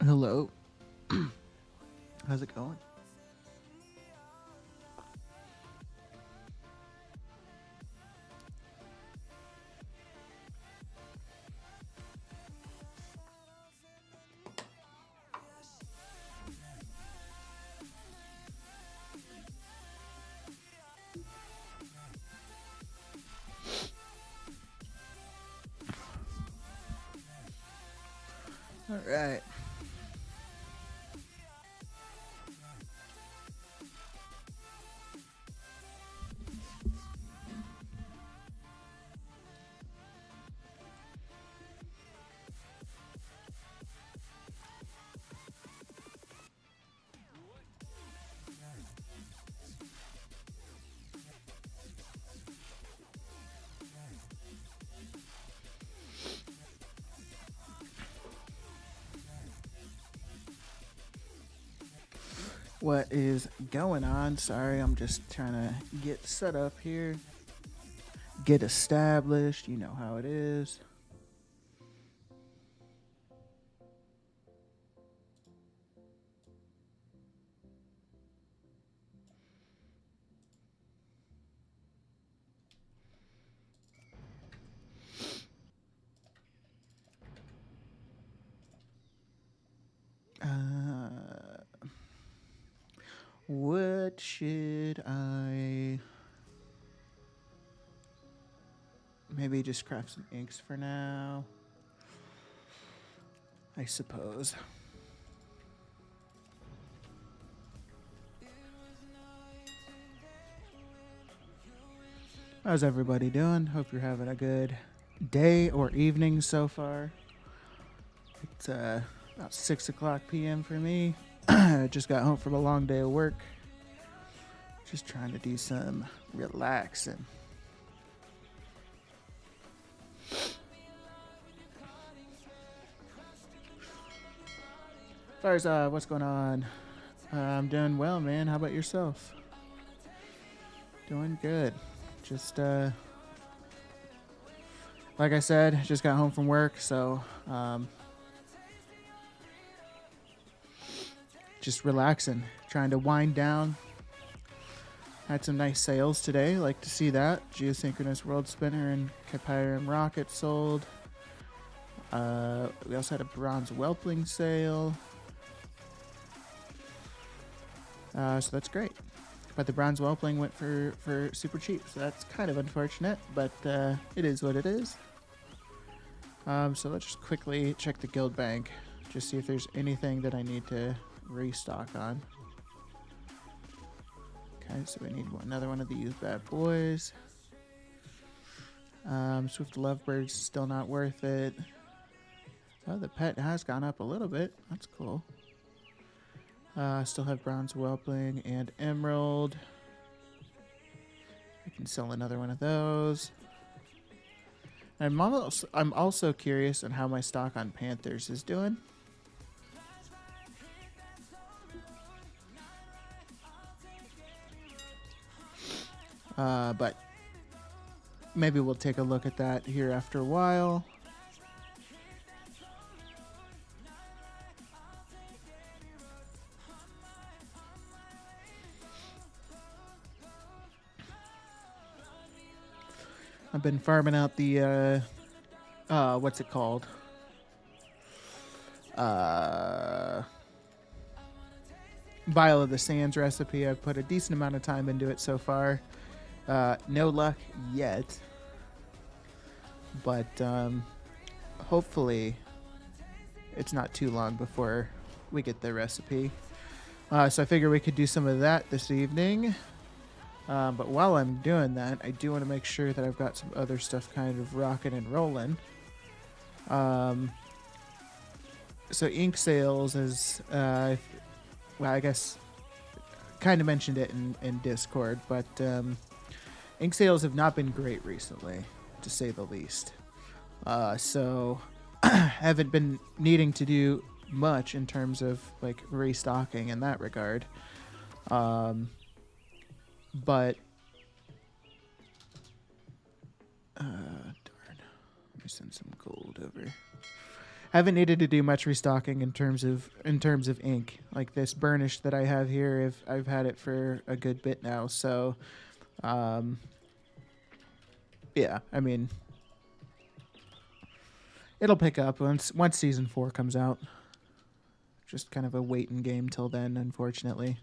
Hello. How's it going? All right. What is going on? Sorry, I'm just trying to get set up here, get established. You know how it is. What should I maybe just craft some inks for now? I suppose. How's everybody doing? Hope you're having a good day or evening so far. It's about 6 o'clock p.m. for me. I just got home from a long day of work. Just trying to do some relaxing. As far as what's going on, I'm doing well, man. How about yourself? Doing good. Just like I said, just got home from work, so just relaxing, trying to wind down. Had some nice sales today. Like to see that. Geosynchronous World Spinner and Kypyrium Rocket sold. We also had a bronze whelpling sale. So that's great. But the bronze whelpling went for super cheap, so that's kind of unfortunate, but it is what it is. So let's just quickly check the guild bank, just see if there's anything that I need to restock on. Okay, so we need another one of these bad boys. Swift Lovebirds still not worth it. Oh, the pet has gone up a little bit. That's cool. Still have bronze whelpling and emerald. I can sell another one of those. I'm also curious on how my stock on panthers is doing. But maybe we'll take a look at that here after a while. I've been farming out the what's it called? Vial of the Sands recipe. I've put a decent amount of time into it so far. No luck yet, but hopefully it's not too long before we get the recipe. So I figure we could do some of that this evening. But while I'm doing that, I do want to make sure that I've got some other stuff kind of rocking and rolling. So ink sales is, well, I guess, kind of mentioned it in Discord, but ink sales have not been great recently, to say the least. So haven't been needing to do much in terms of like restocking in that regard. But darn, let me send some gold over. Haven't needed to do much restocking in terms of ink. Like this burnish that I have here, if I've had it for a good bit now. So, um, yeah, I mean, it'll pick up once season 4 comes out. Just kind of a waiting game till then, unfortunately.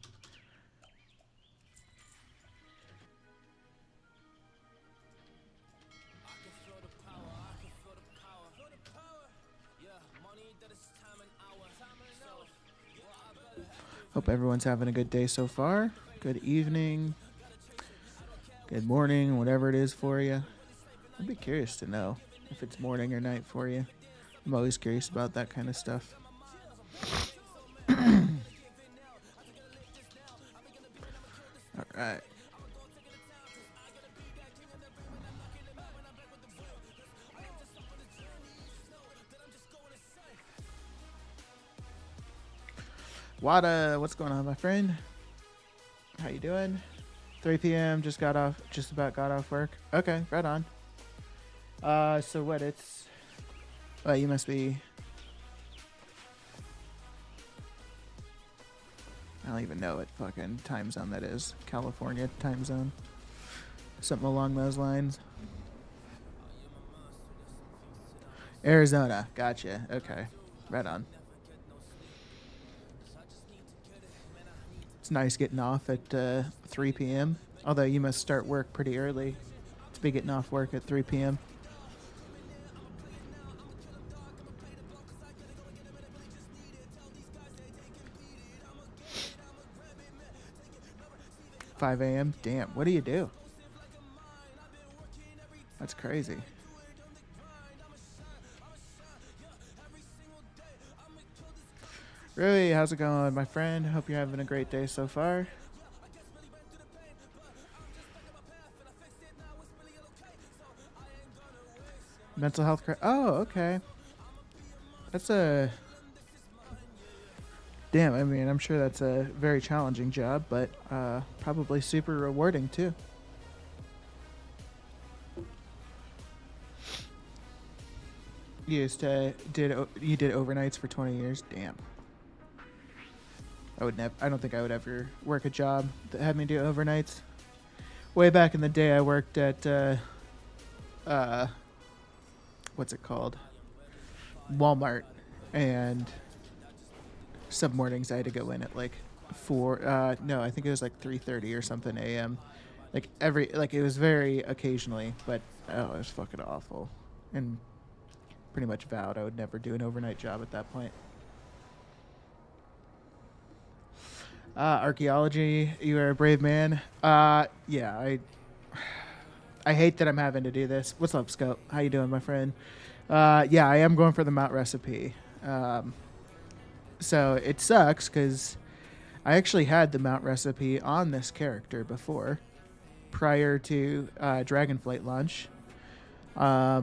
Hope everyone's having a good day so far. Good evening. Good morning, whatever it is for you. I'd be curious to know if it's morning or night for you. I'm always curious about that kind of stuff. All right. Wada, what's going on, my friend? How you doing? 3 p.m. Just about got off work. Okay, right on. So what? You must be. I don't even know what fucking time zone that is. California time zone. Something along those lines. Arizona. Gotcha. Okay. Right on. It's nice getting off at 3 p.m. Although you must start work pretty early to be getting off work at 3 p.m. 5 a.m. Damn, what do you do? That's crazy. Rui, how's it going, my friend? Hope you're having a great day so far. Mental health. Oh, okay. That's a. Damn, I mean, I'm sure that's a very challenging job, but probably super rewarding too. You did overnights for 20 years. Damn. I don't think I would ever work a job that had me do overnights. Way back in the day, I worked at what's it called? Walmart, and some mornings I had to go in at like 4. No, I think it was like 3:30 or something a.m. It was very occasionally, but it was fucking awful, and pretty much vowed I would never do an overnight job at that point. Archaeology, you are a brave man. Yeah, I hate that I'm having to do this. What's up, Scope? How you doing, my friend? Yeah, I am going for the mount recipe. So it sucks because I actually had the mount recipe on this character before, prior to Dragonflight launch. But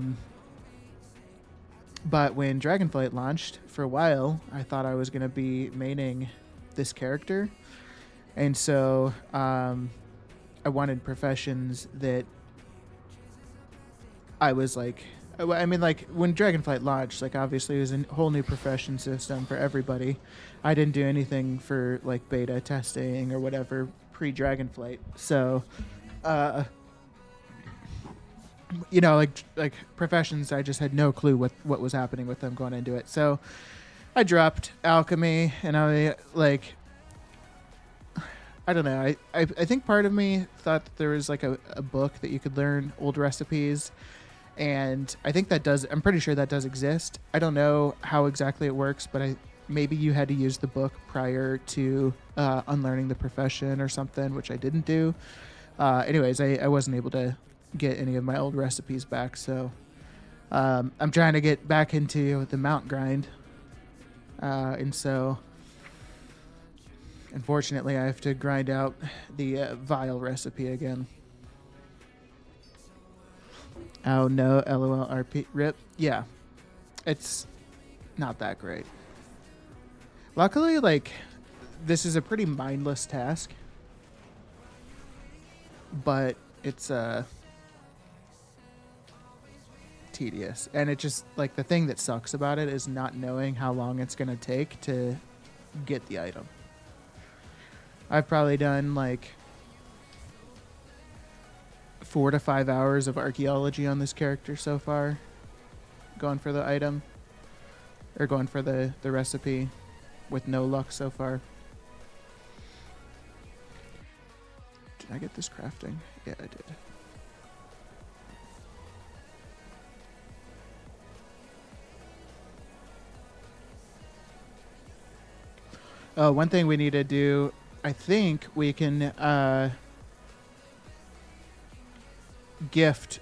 when Dragonflight launched, for a while, I thought I was going to be maining this character. And so I wanted professions that I was like, I mean, like when Dragonflight launched, like obviously it was a whole new profession system for everybody. I didn't do anything for like beta testing or whatever pre-Dragonflight. So, like professions, I just had no clue what was happening with them going into it. So I dropped alchemy, and I don't know. I think part of me thought that there was like a book that you could learn old recipes, and I think I'm pretty sure that does exist. I don't know how exactly it works, but maybe you had to use the book prior to unlearning the profession or something, which I didn't do. Anyways, I wasn't able to get any of my old recipes back, so I'm trying to get back into the mount grind, and so unfortunately I have to grind out the vial recipe again. Oh no, LOL RP rip. Yeah, it's not that great. Luckily, like, this is a pretty mindless task, but it's tedious. And it just, like, the thing that sucks about it is not knowing how long it's going to take to get the item. I've probably done, like, 4 to 5 hours of archaeology on this character so far. Going for the item. Or going for the recipe with no luck so far. Did I get this crafting? Yeah, I did. Oh, one thing we need to do, I think we can gift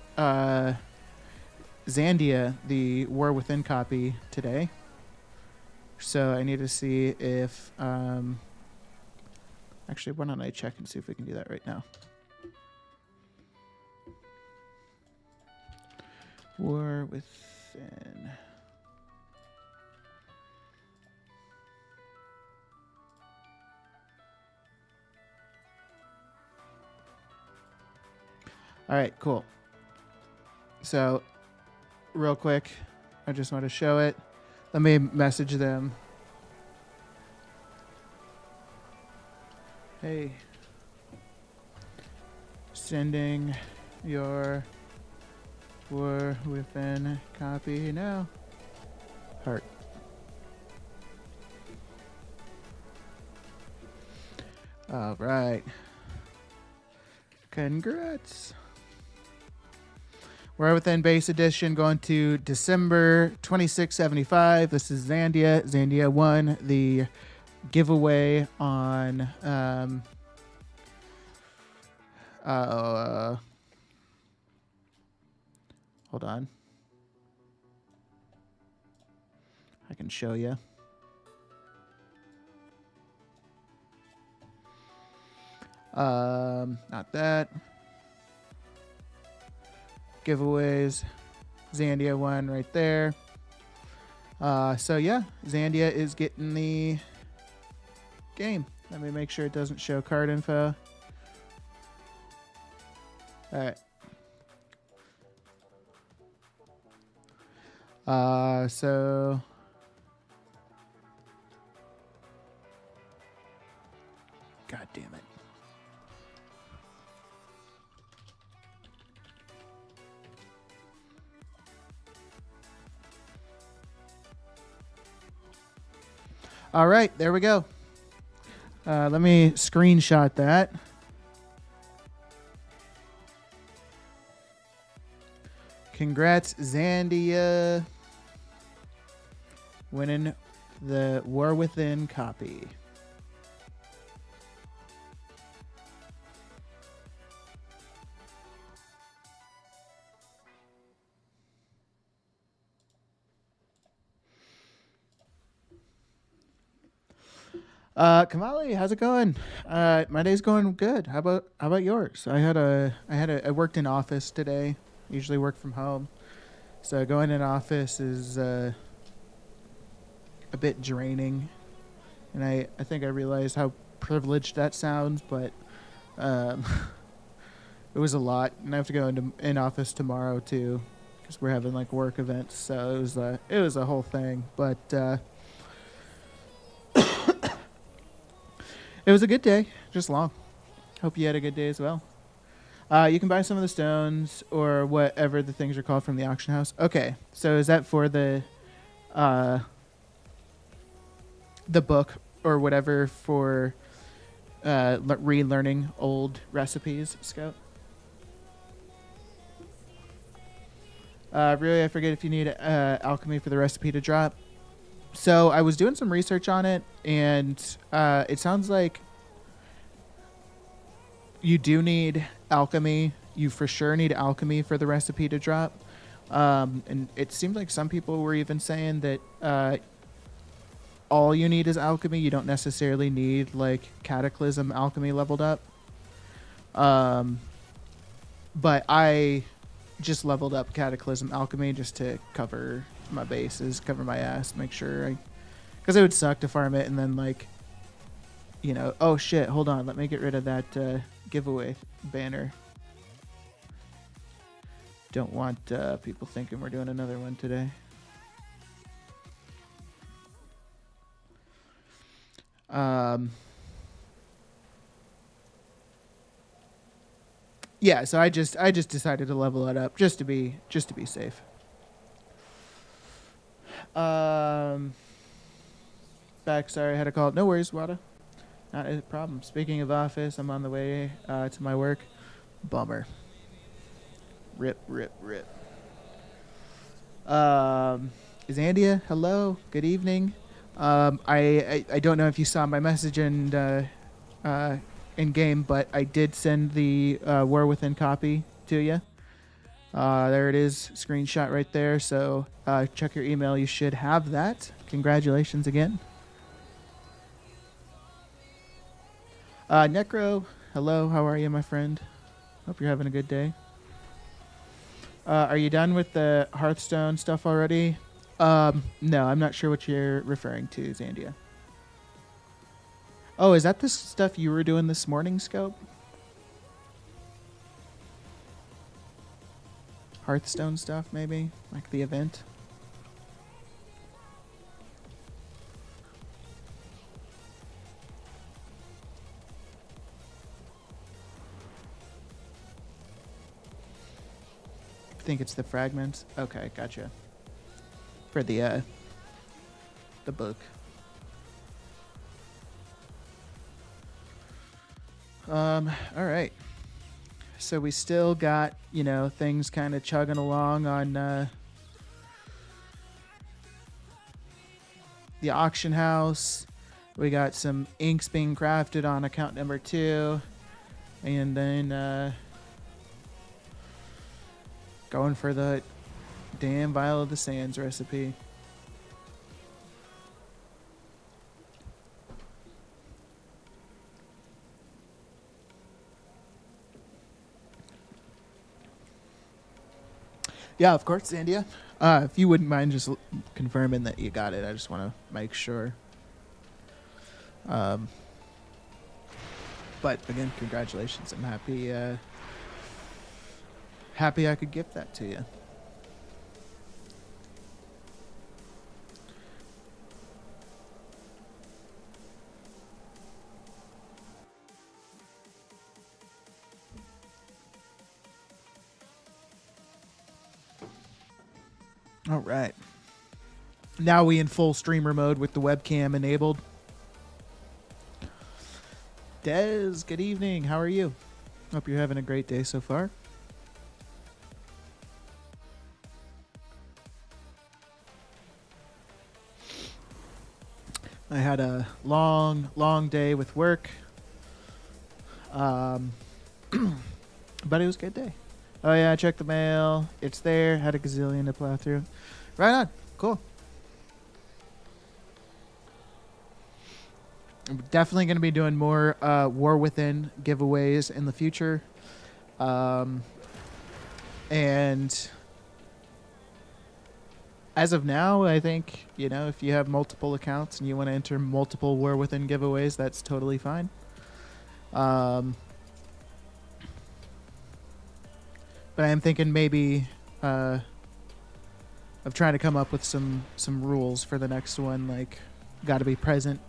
Zandia the War Within copy today. So I need to see if... actually, why don't I check and see if we can do that right now. War Within... All right, cool. So, real quick, I just want to show it. Let me message them. Hey, sending your War Within copy now. Heart. All right. Congrats. War Within base edition going to December 2675. This is Zandia. Zandia won the giveaway on hold on. I can show you. Not that. Giveaways. Zandia won right there. So yeah, Zandia is getting the game. Let me make sure it doesn't show card info. All right. So God damn it. All right, there we go. Let me screenshot that. Congrats, Zandia. Winning the War Within copy. Kamali, how's it going? My day's going good. How about yours? I worked in office today. Usually work from home. So going in office is a bit draining. And I think I realized how privileged that sounds, but it was a lot. And I have to go in office tomorrow too, because we're having like work events. So it was a whole thing. But it was a good day, just long. Hope you had a good day as well. You can buy some of the stones or whatever the things are called from the auction house. Okay, so is that for the book or whatever for relearning old recipes, Scout? Really, I forget if you need alchemy for the recipe to drop. So I was doing some research on it, and it sounds like you do need alchemy. You for sure need alchemy for the recipe to drop. And it seemed like some people were even saying that all you need is alchemy. You don't necessarily need like cataclysm alchemy leveled up. But I just leveled up cataclysm alchemy just to cover my bases, cover my ass, make sure because it would suck to farm it and then like, you know, oh shit, hold on, let me get rid of that giveaway banner. Don't want people thinking we're doing another one today. Yeah, so I just decided to level it up just to be safe. Back. Sorry, I had a call. No worries, Wada. Not a problem. Speaking of office, I'm on the way to my work. Bummer. Rip, rip, rip. Is Andia? Hello. Good evening. I don't know if you saw my message in game, but I did send the War Within copy to you. There it is, screenshot right there. So check your email. You should have that. Congratulations again. Necro, hello. How are you, my friend? Hope you're having a good day. Are you done with the Hearthstone stuff already? No, I'm not sure what you're referring to, Zandia. Oh, is that the stuff you were doing this morning, Scope? Hearthstone stuff, maybe? Like the event? I think it's the fragments. Okay, gotcha. For the book. All right. So we still got, things kind of chugging along on the auction house. We got some inks being crafted on account number 2. And then going for the damn Vial of the Sands recipe. Yeah, of course, Zandia. If you wouldn't mind just confirming that you got it, I just want to make sure. But again, congratulations. I'm happy. Happy I could gift that to you. All right. Now we in full streamer mode with the webcam enabled. Dez, good evening. How are you? Hope you're having a great day so far. I had a long, long day with work. But it was a good day. Oh, yeah, I checked the mail. It's there. Had a gazillion to plow through. Right on. Cool. I'm definitely going to be doing more War Within giveaways in the future. And as of now, I think, if you have multiple accounts and you want to enter multiple War Within giveaways, that's totally fine. But I am thinking maybe of trying to come up with some rules for the next one, like got to be present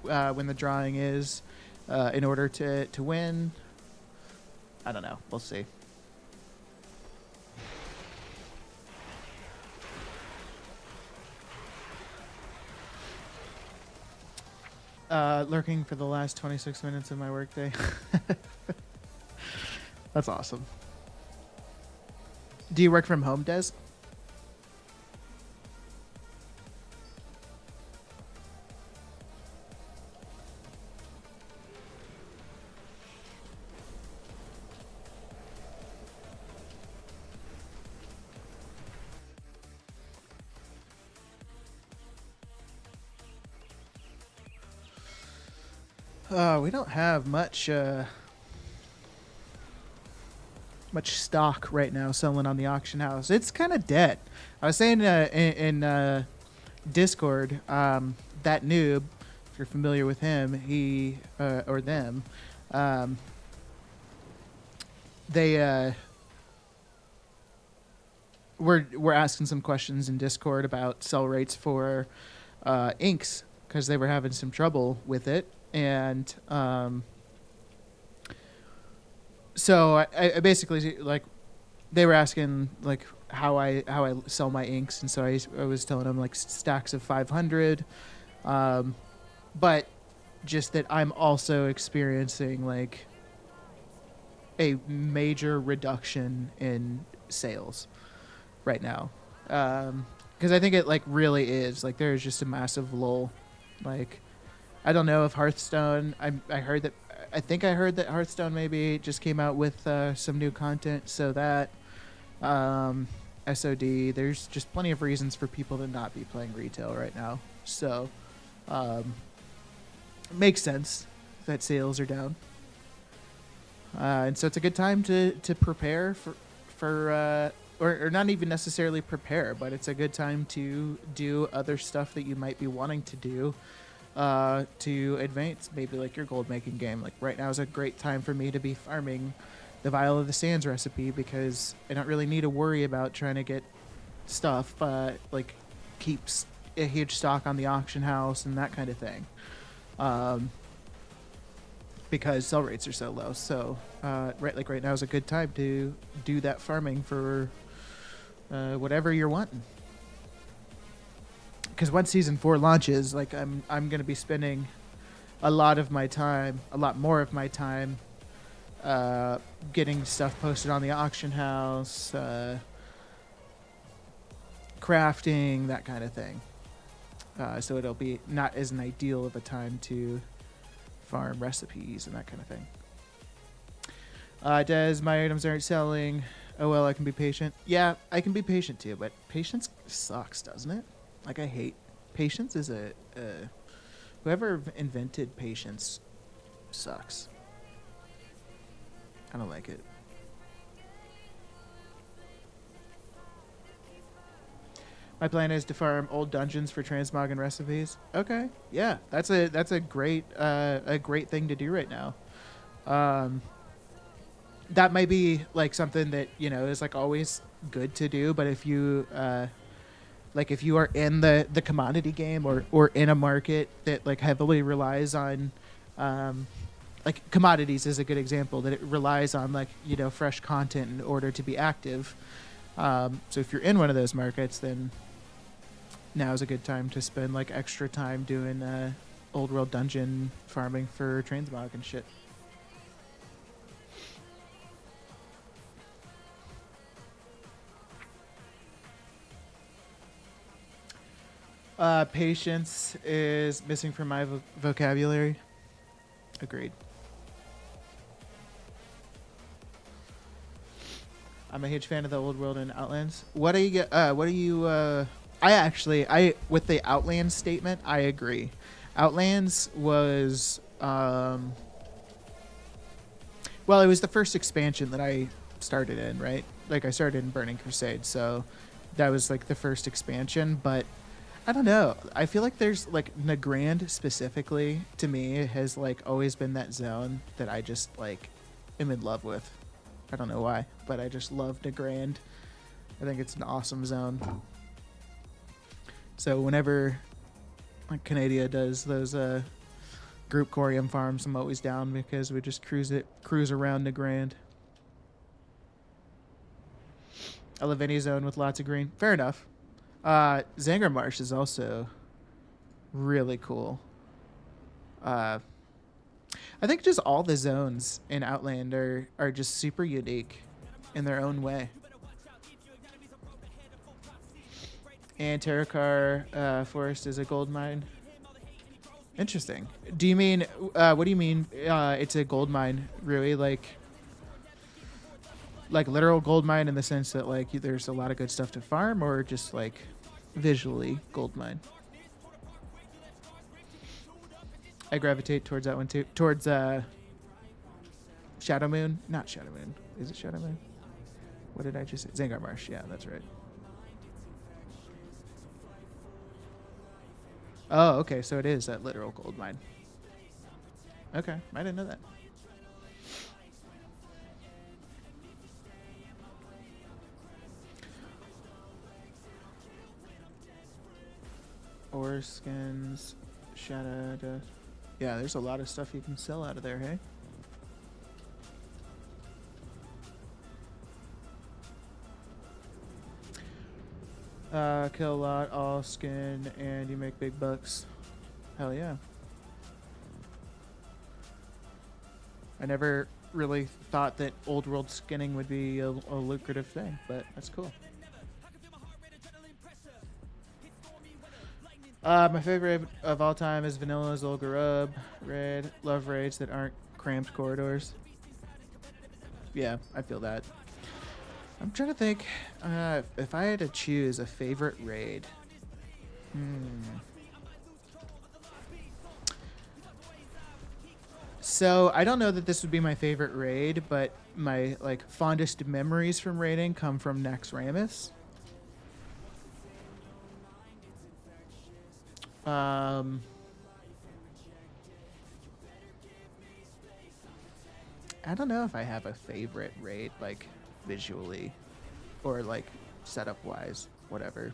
when the drawing is in order to win. I don't know. We'll see. Lurking for the last 26 minutes of my workday. That's awesome. Do you work from home, Des? We don't have much stock right now selling on the auction house. It's kind of dead. I was saying in Discord, that noob, if you're familiar with him, he or them, they we're asking some questions in Discord about sell rates for inks because they were having some trouble with it, and so I basically like they were asking like how I sell my inks, and so I was telling them like stacks of 500, but just that I'm also experiencing like a major reduction in sales right now, because I think it like really is like there's just a massive lull. Like I don't know if Hearthstone. I heard that. I think I heard that Hearthstone maybe just came out with some new content, so that um, SOD. There's just plenty of reasons for people to not be playing retail right now. So um, it makes sense that sales are down, and so it's a good time to prepare for or not even necessarily prepare, but it's a good time to do other stuff that you might be wanting to do to advance maybe like your gold making game. Like right now is a great time for me to be farming the Vial of the Sands recipe because I don't really need to worry about trying to get stuff like keeps a huge stock on the auction house and that kind of thing, because sell rates are so low. So right now is a good time to do that farming for whatever you're wanting. Because once season 4 launches, like I'm gonna be spending a lot more of my time, getting stuff posted on the auction house, crafting, that kind of thing. So it'll be not as an ideal of a time to farm recipes and that kind of thing. Des, my items aren't selling. Oh well, I can be patient. Yeah, I can be patient too, but patience sucks, doesn't it? Like I hate patience. Is whoever invented patience sucks. I don't like it. My plan is to farm old dungeons for transmog recipes. Okay, yeah, that's a great thing to do right now. That might be like something that is like always good to do, but if you like if you are in the commodity game or in a market that like heavily relies on like commodities is a good example, that it relies on like fresh content in order to be active. So if you're in one of those markets, then now is a good time to spend like extra time doing old world dungeon farming for transmog and shit. Patience is missing from my vocabulary. Agreed. I'm a huge fan of the old world and Outlands. What do you get? What do you? I with the Outlands statement, I agree. Outlands was well, it was the first expansion that I started in, right? Like I started in Burning Crusade, so that was like the first expansion. But I don't know. I feel like there's like Nagrand specifically to me has like always been that zone that I just like am in love with. I don't know why, but I just love Nagrand. I think it's an awesome zone. So whenever like Canada does those group corium farms, I'm always down because we just cruise around Nagrand. I love any zone with lots of green. Fair enough. Zangar Marsh is also really cool. I think just all the zones in Outland are just super unique in their own way. And Terakar Forest is a gold mine. Interesting. Do you mean, what do you mean it's a gold mine, Rui? Like literal gold mine in the sense that like there's a lot of good stuff to farm, or just like visually gold mine? I gravitate towards that one too. Towards Shadow Moon. Not Shadow Moon. Is it Shadow Moon? What did I just say? Zangar Marsh. Yeah, that's right. Oh, okay. So it is that literal gold mine. Okay. I didn't know that. ore skins, shadow dust. Yeah, there's a lot of stuff you can sell out of there, hey? Kill a lot, all skin, and you make big bucks. Hell yeah. I never really thought that old world skinning would be a lucrative thing, but that's cool. My favorite of all time is Vanilla Zul'Gurub raid. Love raids that aren't cramped corridors. Yeah, I feel that. I'm trying to think if I had to choose a favorite raid. So I don't know that this would be my favorite raid, but my like fondest memories from raiding come from Naxxramas. I don't know if I have a favorite raid, like visually or like setup wise, whatever.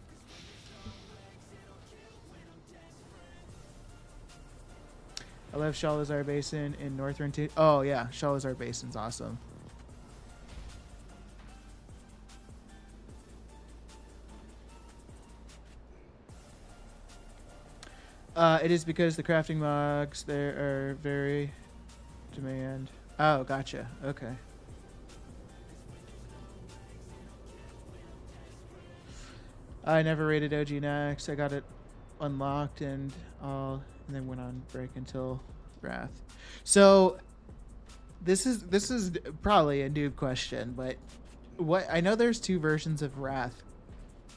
I love Shalazar Basin in Northern too. Oh yeah, Shalazar Basin's awesome. It is because the crafting logs there are very demand. Oh, gotcha. Okay. I never rated OG Nax. I got it unlocked and then went on break until Wrath. So this is probably a noob question, but what I know there's two versions of Wrath.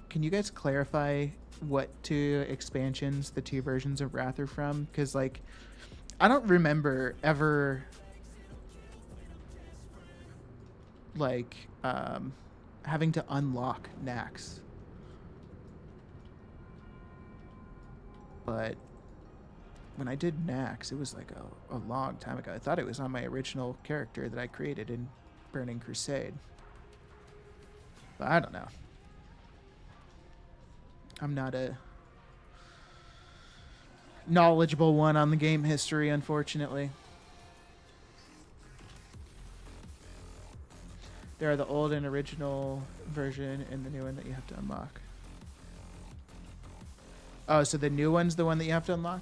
Can you guys clarify what two expansions the two versions of Wrath are from? Because like I don't remember ever like having to unlock Nax. But when I did Nax, it was like a long time ago. I thought it was on my original character that I created in Burning Crusade. But I don't know. I'm not a knowledgeable one on the game history, unfortunately. There are the old and original version and the new one that you have to unlock. Oh, so the new one's the one that you have to unlock?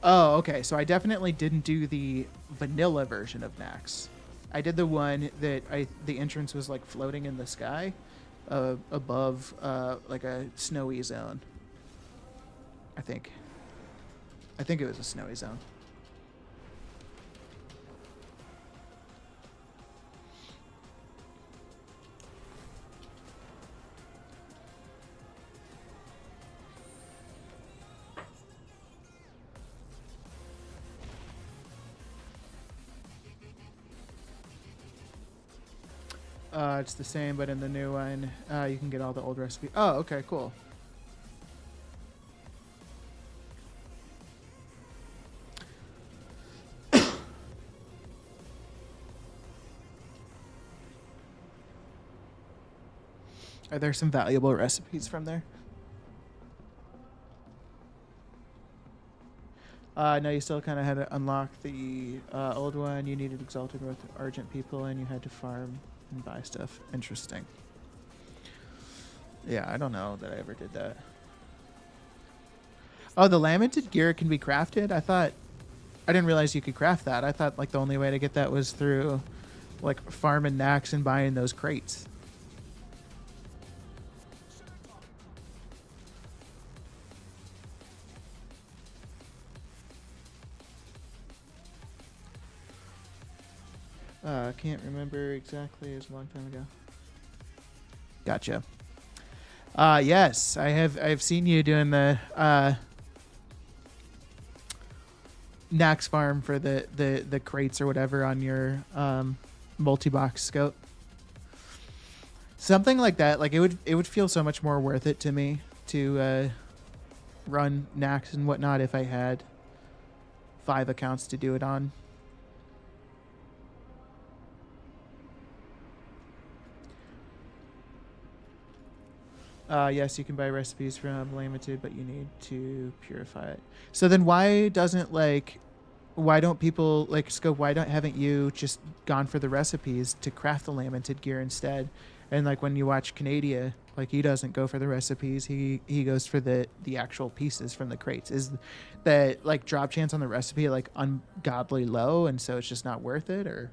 Oh, okay. So I definitely didn't do the vanilla version of Nax. I did the one that the entrance was like floating in the sky above like a snowy zone. I think it was a snowy zone. It's the same, but in the new one, you can get all the old recipes. Oh, okay, cool. Are there some valuable recipes from there? No, you still kind of had to unlock the old one. You needed Exalted with Argent people, and you had to farm and buy stuff. Interesting. Yeah, I don't know that I ever did that. Oh, the lamented gear can be crafted? I didn't realize you could craft that. I thought like the only way to get that was through like farming Nax and buying those crates. I can't remember exactly. It was a long time ago. Gotcha. Yes, I've seen you doing the Nax farm for the crates or whatever on your multi-box scope. Something like that, like it would feel so much more worth it to me to run Nax and whatnot if I had 5 accounts to do it on. Yes, you can buy recipes from Limited, but you need to purify it. So then why doesn't like why don't people like Scope, why don't haven't you just gone for the recipes to craft the lamented gear instead? And like when you watch Canada, like he doesn't go for the recipes, he goes for the actual pieces from the crates. Is the like drop chance on the recipe like ungodly low and so it's just not worth it? Or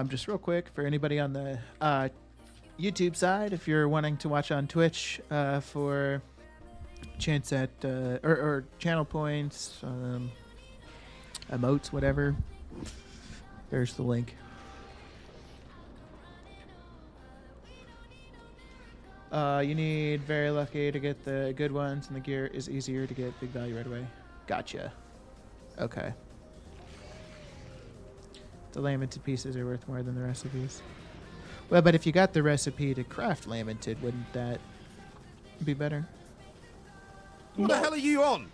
just real quick for anybody on the YouTube side, if you're wanting to watch on Twitch for chance at or channel points, emotes, whatever, there's the link. You need very lucky to get the good ones, and the gear is easier to get big value right away. Gotcha. Okay. The lamented pieces are worth more than the recipes. Well, but if you got the recipe to craft lamented, wouldn't that be better? What the hell are you on?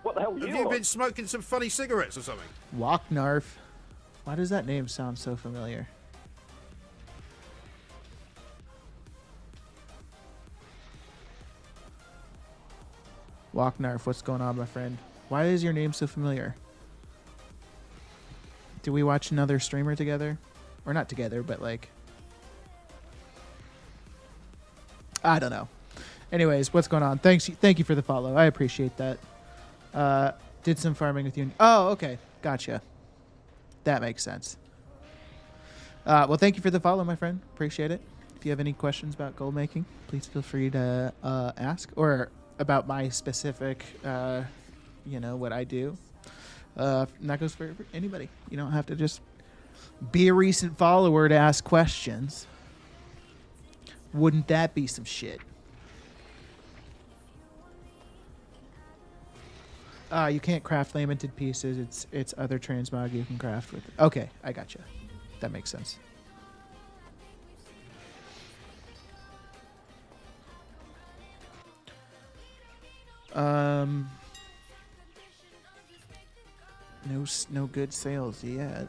What the hell are you Have you on? been smoking some funny cigarettes or something? Walknarf. Why does that name sound so familiar? Walknarf, what's going on, my friend? Why is your name so familiar? Did we watch another streamer together? Or not together, but like... I don't know. Anyways, what's going on? Thank you for the follow. I appreciate that. Did some farming with you. Oh, okay. Gotcha. That makes sense. Well, thank you for the follow, my friend. Appreciate it. If you have any questions about gold making, please feel free to ask. Or about my specific, what I do. And that goes for anybody. You don't have to just be a recent follower to ask questions. Wouldn't that be some shit? You can't craft lamented pieces. It's other transmog you can craft with. Okay, I gotcha. That makes sense. No good sales yet.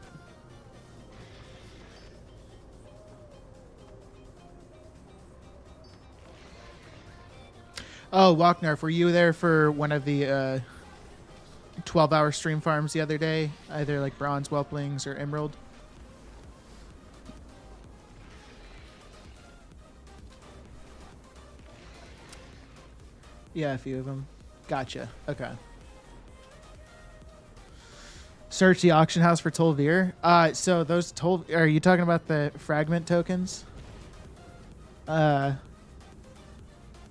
Oh, Walknarf, were you there for one of the 12-hour stream farms the other day? Either like bronze whelplings or emerald? Yeah, a few of them. Gotcha. Okay. Search the auction house for Tolvir. So those are you talking about the fragment tokens?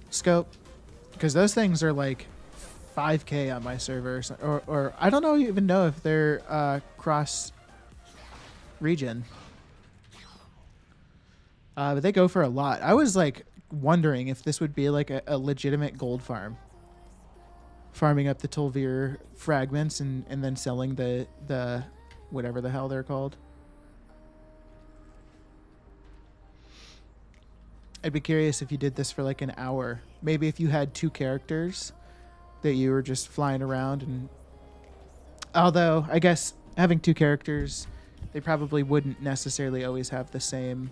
Scope? Because those things are like 5K on my server, or I don't even know if they're cross region. But they go for a lot. I was like wondering if this would be like a legitimate gold farm. Farming up the Tolvir fragments and then selling the whatever the hell they're called. I'd be curious if you did this for like an hour. Maybe if you had 2 characters that you were just flying around and... Although, I guess having 2 characters, they probably wouldn't necessarily always have the same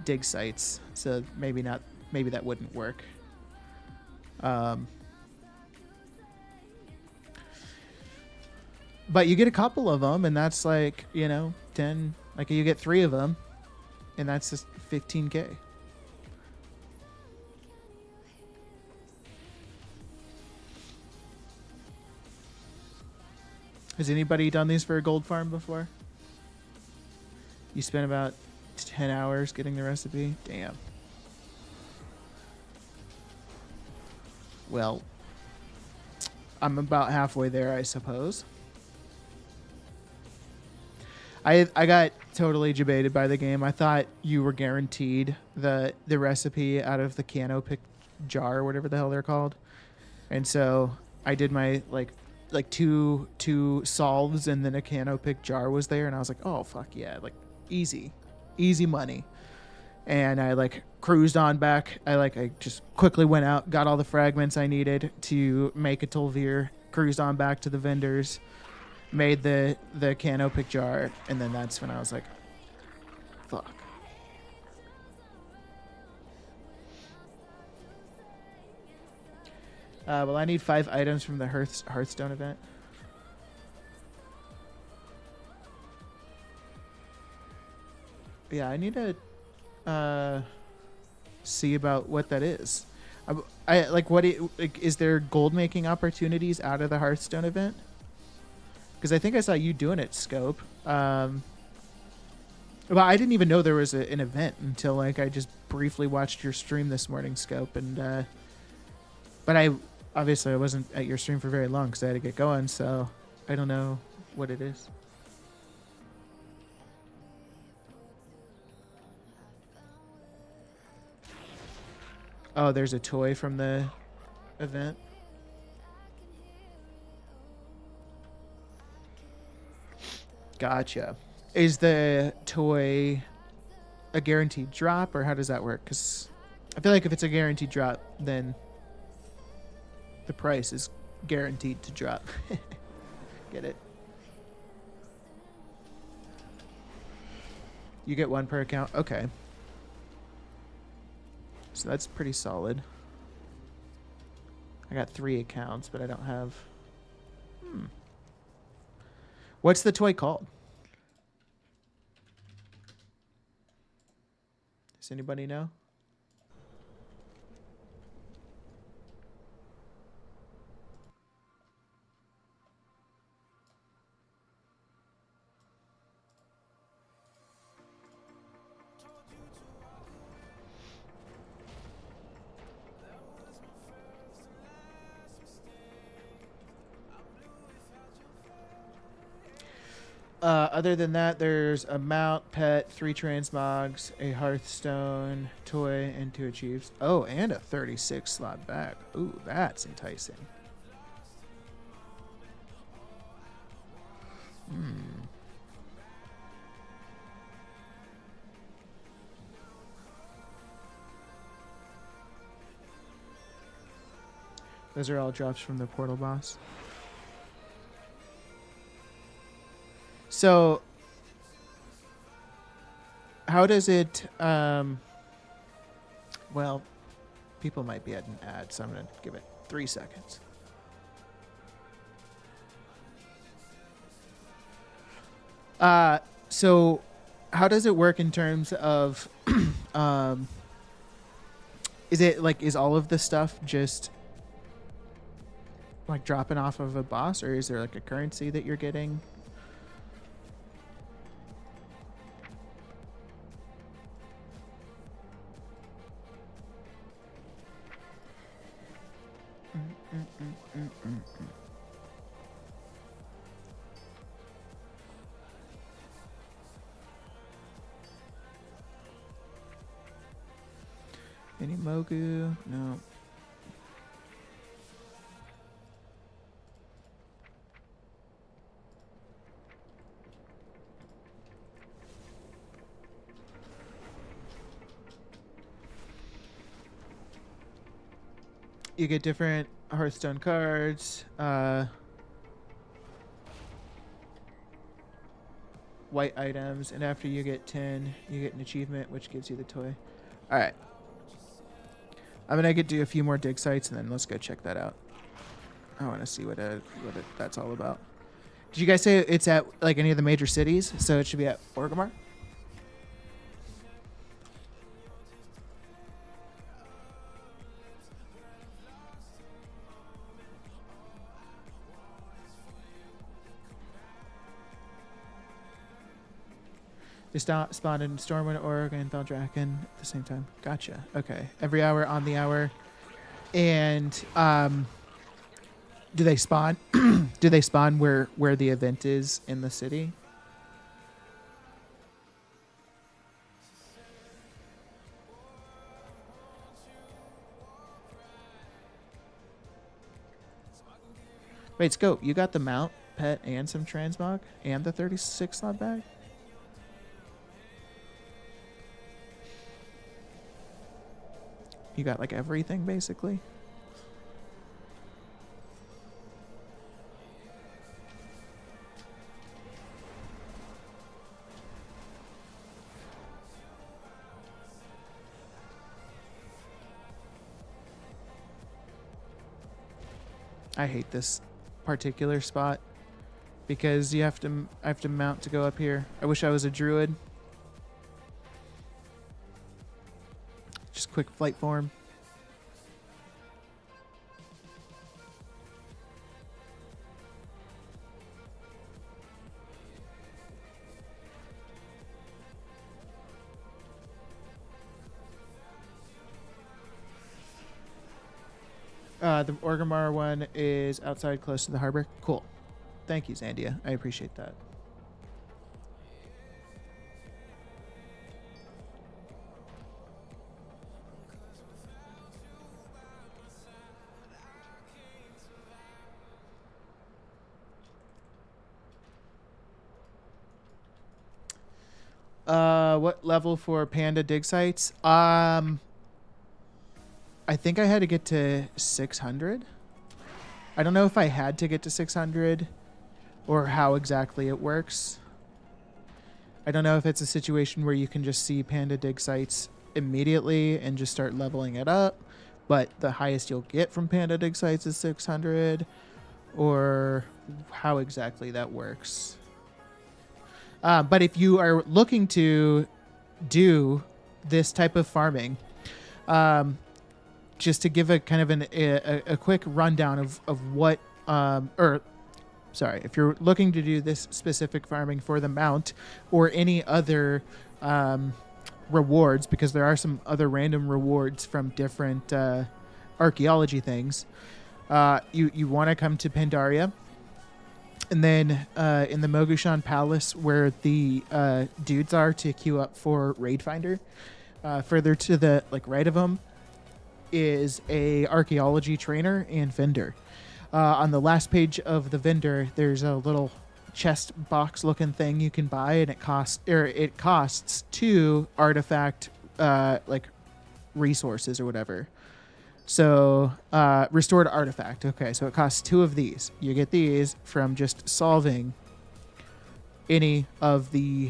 dig sites. So maybe not. Maybe that wouldn't work. But you get a couple of them, and that's like, 10... Like, you get 3 of them, and that's just 15K. Has anybody done these for a gold farm before? You spent about 10 hours getting the recipe? Damn. Well, I'm about halfway there, I suppose. I got totally debated by the game. I thought you were guaranteed the recipe out of the cano pick jar or whatever the hell they're called. And so I did my like two solves and then a cano pick jar was there and I was like, oh fuck yeah, like easy money. and I like cruised on back. I just quickly went out, got all the fragments I needed to make a Tulvir, cruised on back to the vendors, made the canopic jar, and then that's when I was like, fuck. Well, I need 5 items from the Hearthstone event. Yeah, I need to see about what that is. I like what like, is there gold making opportunities out of the Hearthstone event? Because I think I saw you doing it, Scope. Well, I didn't even know there was an event until like I just briefly watched your stream this morning, Scope, and but I obviously I wasn't at your stream for very long because I had to get going, so I don't know what it is. Oh, there's a toy from the event. Gotcha. Is the toy a guaranteed drop, or how does that work? Because I feel like if it's a guaranteed drop, then the price is guaranteed to drop. Get it? You get 1 per account? Okay. So that's pretty solid. I got 3 accounts, but I don't have... What's the toy called? Does anybody know? Other than that, there's a mount, pet, 3 transmogs, a Hearthstone toy, and 2 achieves. Oh, and a 36 slot bag. Ooh, that's enticing. Those are all drops from the portal boss. So, how does it, well, people might be at an ad, so I'm going to give it 3 seconds. So how does it work in terms of, is it like, is all of the stuff just like dropping off of a boss, or is there like a currency that you're getting? Any Mogu? No. You get different Hearthstone cards. White items, and after you get 10, you get an achievement, which gives you the toy. All right. I'm gonna do a few more dig sites, and then let's go check that out. I want to see what that's all about. Did you guys say it's at like any of the major cities? So it should be at Orgrimmar? They spawned in Stormwind, Oregon, and Beldraken at the same time. Gotcha. Okay. Every hour on the hour. And do they spawn? Do they spawn where the event is in the city? Wait, Scope, you got the mount, pet, and some transmog, and the 36 slot bag? You got like everything basically. I hate this particular spot because I have to mount to go up here. I wish I was a druid. Just quick flight form. The Orgrimmar one is outside close to the harbor. Cool. Thank you, Zandia. I appreciate that. What level for panda dig sites? I think I had to get to 600. I don't know if I had to get to 600 or how exactly it works. I don't know if it's a situation where you can just see panda dig sites immediately and just start leveling it up, but the highest you'll get from panda dig sites is 600, or how exactly that works. But if you are looking to do this type of farming, just to give a kind of a quick rundown of what, if you're looking to do this specific farming for the mount or any other rewards, because there are some other random rewards from different archaeology things, you want to come to Pandaria. And then in the Mogushan Palace, where the dudes are to queue up for Raid Finder, further to the right of them is a archaeology trainer and vendor. On the last page of the vendor, there's a little chest box looking thing you can buy, and it costs 2 artifact resources or whatever. So, restored artifact. Okay, so it costs 2 of these. You get these from just solving any of the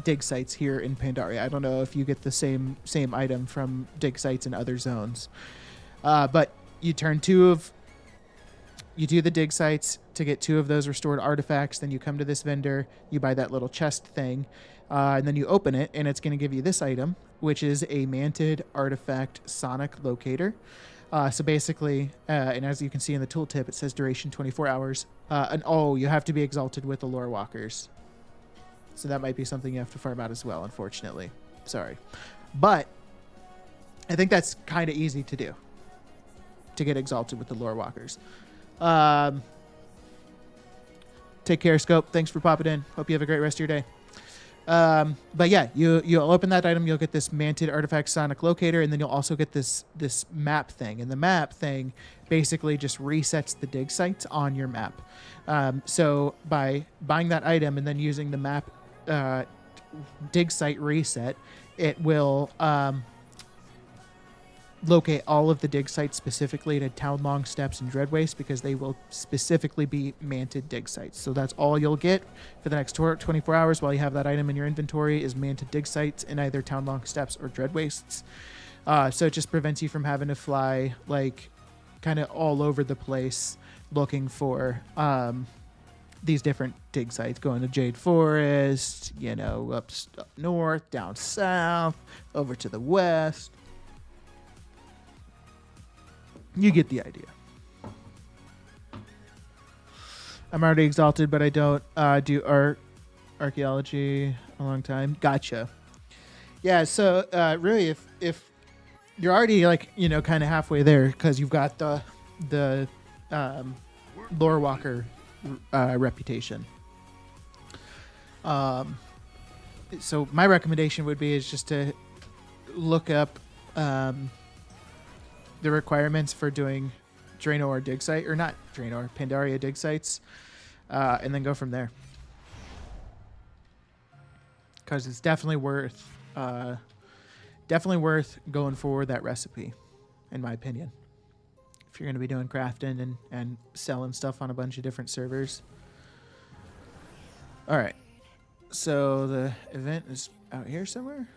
dig sites here in Pandaria. I don't know if you get the same item from dig sites in other zones. But you you do the dig sites to get 2 of those restored artifacts. Then you come to this vendor, you buy that little chest thing, and then you open it, and it's going to give you this item, which is a manted artifact sonic locator. So basically, and as you can see in the tooltip, it says duration 24 hours. And you have to be exalted with the lore walkers. So that might be something you have to farm out as well, unfortunately. Sorry. But I think that's kind of easy to do, to get exalted with the lore walkers. Take care, Scope. Thanks for popping in. Hope you have a great rest of your day. But yeah, you'll open that item, you'll get this manted artifact sonic locator, and then you'll also get this map thing. And the map thing basically just resets the dig sites on your map. So by buying that item and then using the map dig site reset, it will locate all of the dig sites specifically to Town Long Steps and Dreadwaste, because they will specifically be manted dig sites. So that's all you'll get for the next 24 hours while you have that item in your inventory is manted dig sites in either Town Long Steps or Dreadwastes. So it just prevents you from having to fly kind of all over the place looking for these different dig sites, going to Jade Forest, up north, down south, over to the west. You get the idea. I'm already exalted, but I don't do archaeology a long time. Gotcha. Yeah, so really, if you're already kind of halfway there, because you've got the lore walker reputation. So my recommendation would be is just to look up the requirements for doing Draenor dig site, or not Draenor, Pandaria dig sites, and then go from there. Because it's definitely worth definitely worth going for that recipe, in my opinion. If you're going to be doing crafting and selling stuff on a bunch of different servers. All right. So the event is out here somewhere.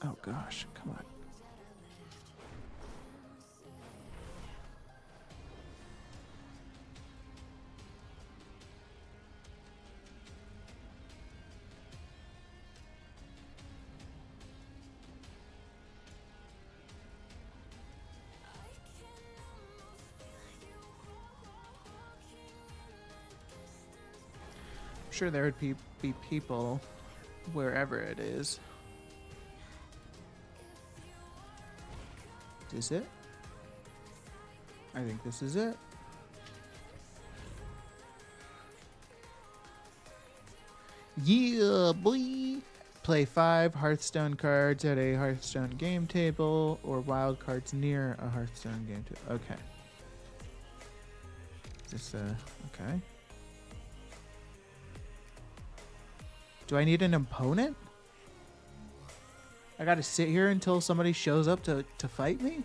Oh gosh, come on. I'm sure there would be people wherever it is. Is this it? I think this is it. Yeah, boy. Play 5 Hearthstone cards at a Hearthstone game table or wild cards near a Hearthstone game table. Okay. Is this okay. Do I need an opponent? I gotta sit here until somebody shows up to fight me?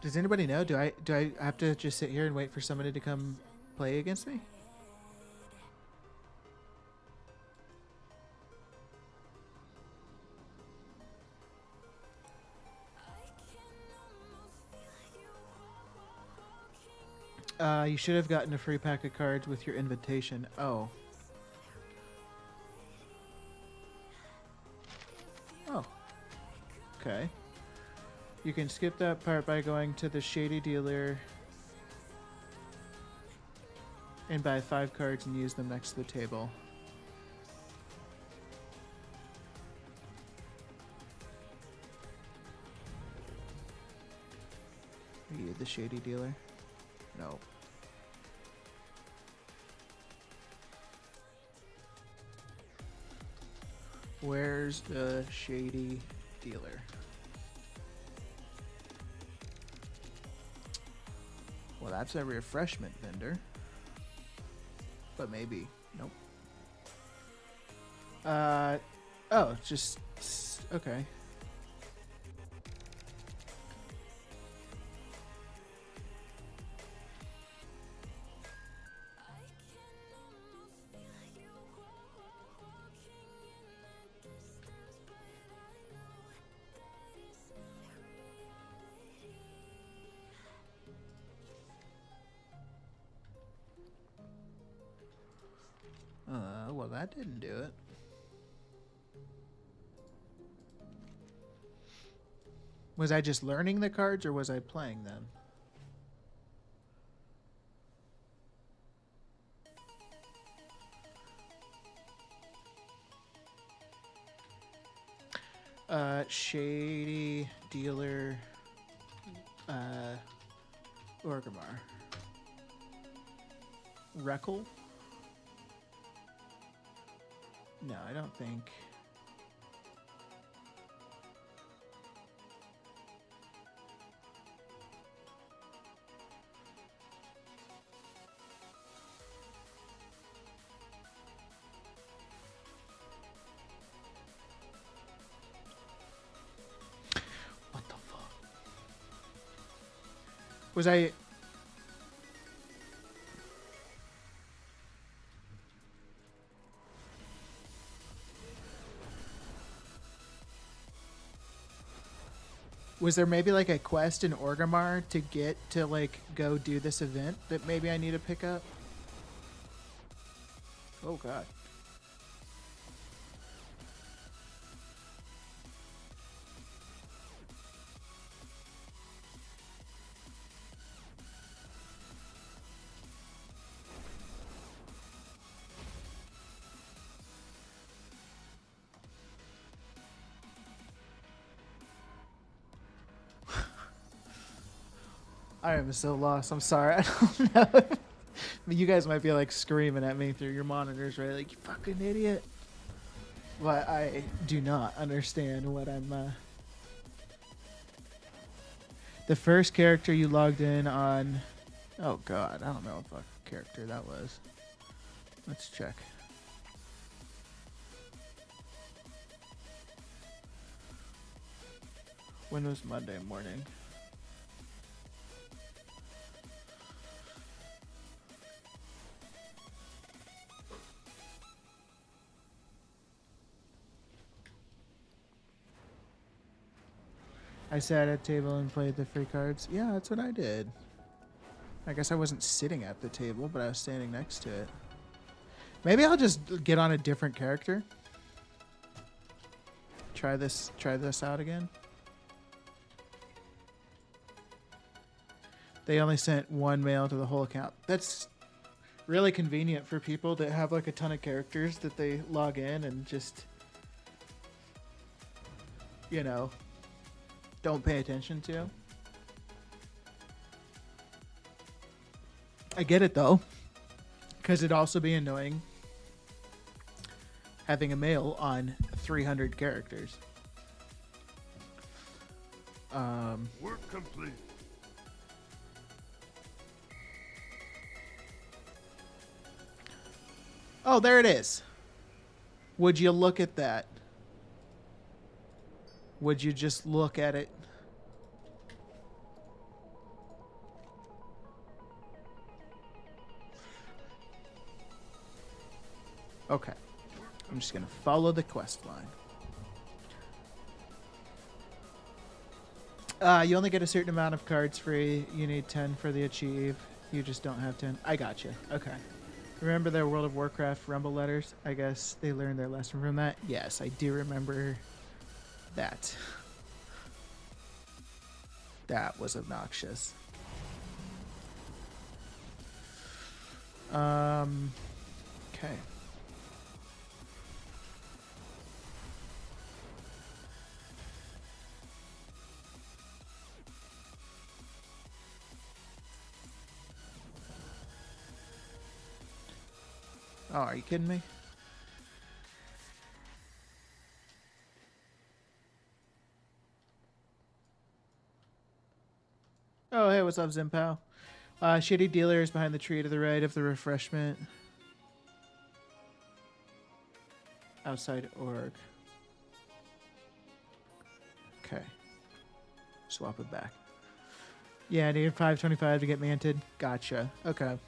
Does anybody know? Do I have to just sit here and wait for somebody to come play against me? You should have gotten a free pack of cards with your invitation. Oh. Oh. Okay. You can skip that part by going to the shady dealer and buy 5 cards and use them next to the table. Are you the shady dealer? No. Where's the shady dealer? Well, that's a refreshment vendor. But maybe. Nope. Oh, just... Okay. Well, that didn't do it. Was I just learning the cards or was I playing them? Shady dealer, Orgrimmar. Reckle? No, I don't think. What the fuck? Was I... Was there maybe like a quest in Orgrimmar to get to like go do this event that maybe I need to pick up? Oh god. I am so lost. I'm sorry. I don't know. You guys might be like screaming at me through your monitors, right? Like, you fucking idiot. But I do not understand what I'm. The first character you logged in on. Oh, God. I don't know what character that was. Let's check. When was Monday morning? I sat at a table and played the free cards. Yeah, that's what I did. I guess I wasn't sitting at the table, but I was standing next to it. Maybe I'll just get on a different character. Try this out again. They only sent one mail to the whole account. That's really convenient for people that have like a ton of characters that they log in and just, you know, don't pay attention to. I get it though, because it'd also be annoying having a mail on 300 characters. Work complete. Oh, there it is. Would you look at that? Would you just look at it? Okay. I'm just going to follow the quest line. You only get a certain amount of cards free. You need 10 for the achieve. You just don't have 10. I got you. Okay. Remember their World of Warcraft Rumble letters? I guess they learned their lesson from that. Yes, I do remember that. That was obnoxious. Okay. Oh, are you kidding me? Oh, hey, what's up, Zimpao? Shitty dealers behind the tree to the right of the refreshment. Outside org. Okay. Swap it back. Yeah, I needed 525 to get manted. Gotcha. Okay.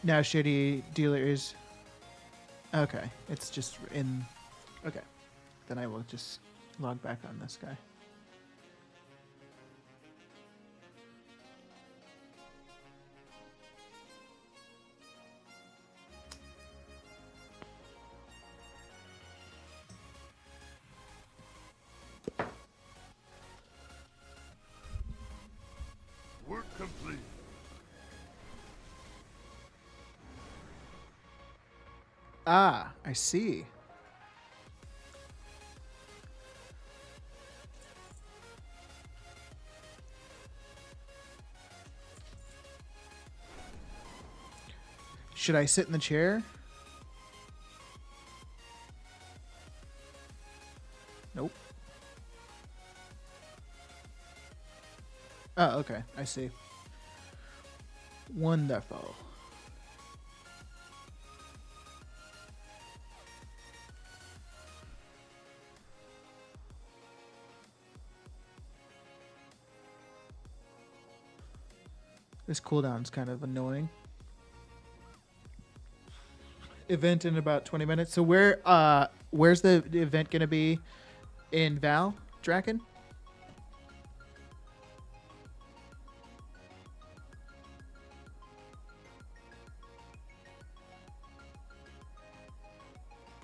Now shitty dealers. Okay, it's just in. Okay, then I will just log back on this guy. Work complete. Ah, I see. Should I sit in the chair? Nope. Oh, okay. I see. Wonderful. This cooldown's kind of annoying. Event in about 20 minutes. So where's the event going to be in Val, Draken?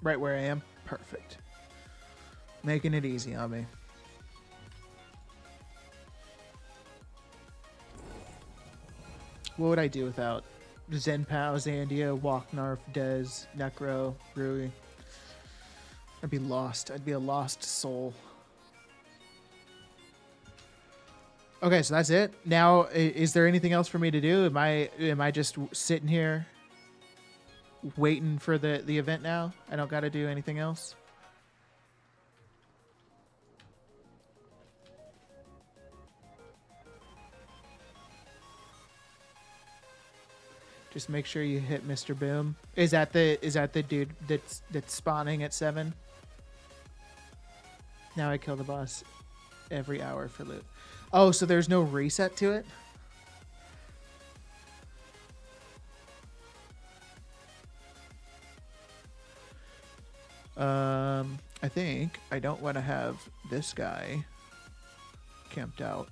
Right where I am. Perfect. Making it easy on me. What would I do without Zenpao, Zandia, Walknarf, Dez, Necro, Rui? I'd be lost. I'd be a lost soul. Okay, so that's it. Now, is there anything else for me to do? Am I just sitting here waiting for the event now? I don't got to do anything else. Just make sure you hit Mr. Boom. Is that the dude that's spawning at 7? Now I kill the boss every hour for loot. Oh, so there's no reset to it? I think I don't want to have this guy camped out.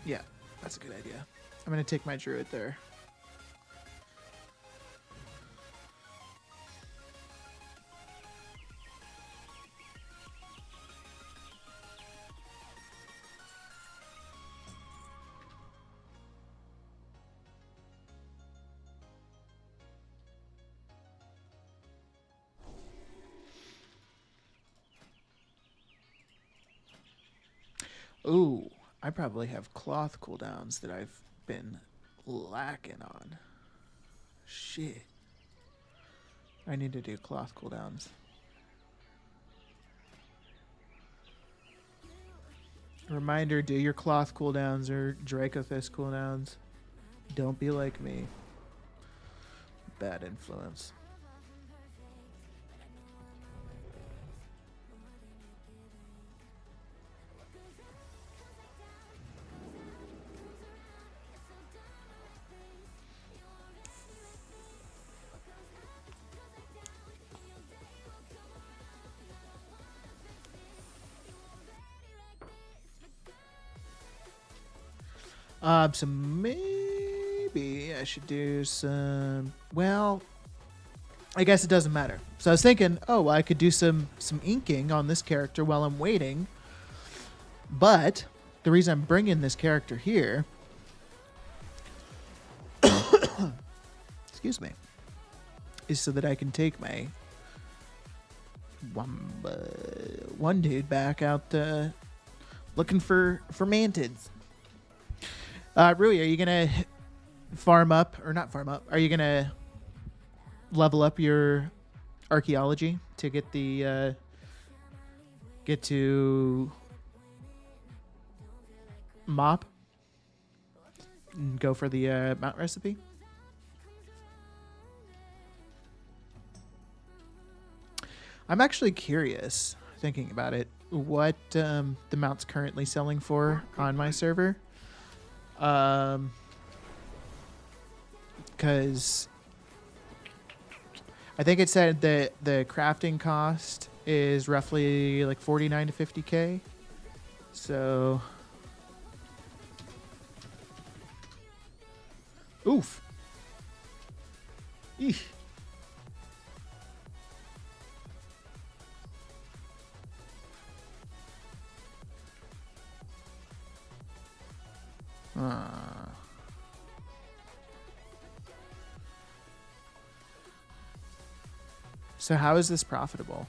Yeah, that's a good idea. I'm going to take my druid there. Ooh, I probably have cloth cooldowns that I've been lacking on. Shit. I need to do cloth cooldowns. Reminder, do your cloth cooldowns or Draco Fist cooldowns. Don't be like me. Bad influence. So maybe I should do some. Well, I guess it doesn't matter. So I was thinking, oh, well, I could do some inking on this character while I'm waiting. But the reason I'm bringing this character here, excuse me, is so that I can take my one dude back out looking for mantids. Rui, are you gonna farm up or not farm up? Are you gonna level up your archaeology to get the get to mop and go for the mount recipe? I'm actually curious, thinking about it, what the mount's currently selling for on my server. Because I think it said that the crafting cost is roughly like 49 to 50k. So, oof. Eesh. So how is this profitable?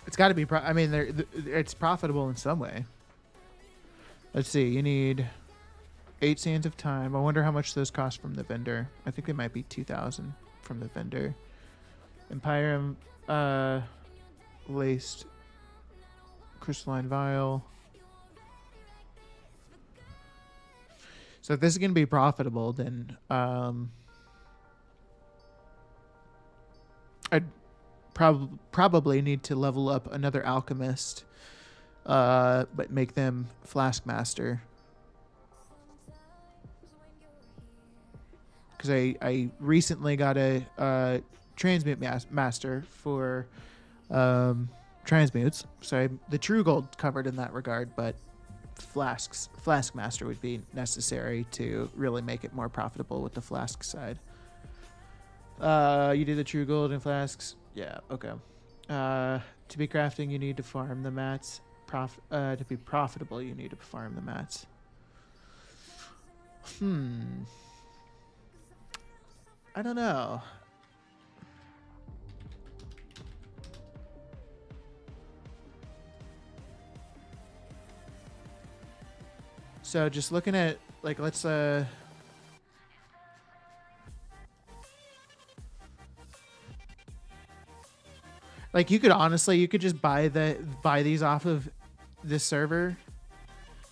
It's got to be. I mean, it's profitable in some way. Let's see. You need 8 sands of time. I wonder how much those cost from the vendor. I think they might be 2,000 from the vendor. Empyreum, laced crystalline vial. So if this is going to be profitable, then I'd probably need to level up another alchemist, but make them flask master. Because I recently got a transmute master for transmutes. So the true gold covered in that regard, but flask master would be necessary to really make it more profitable with the flask side. You do the true gold and flasks. Yeah, okay. To be crafting, you need to farm the mats. To be profitable, you need to farm the mats. I don't know. So just looking at, like, let's like, you could honestly, you could just buy these off of this server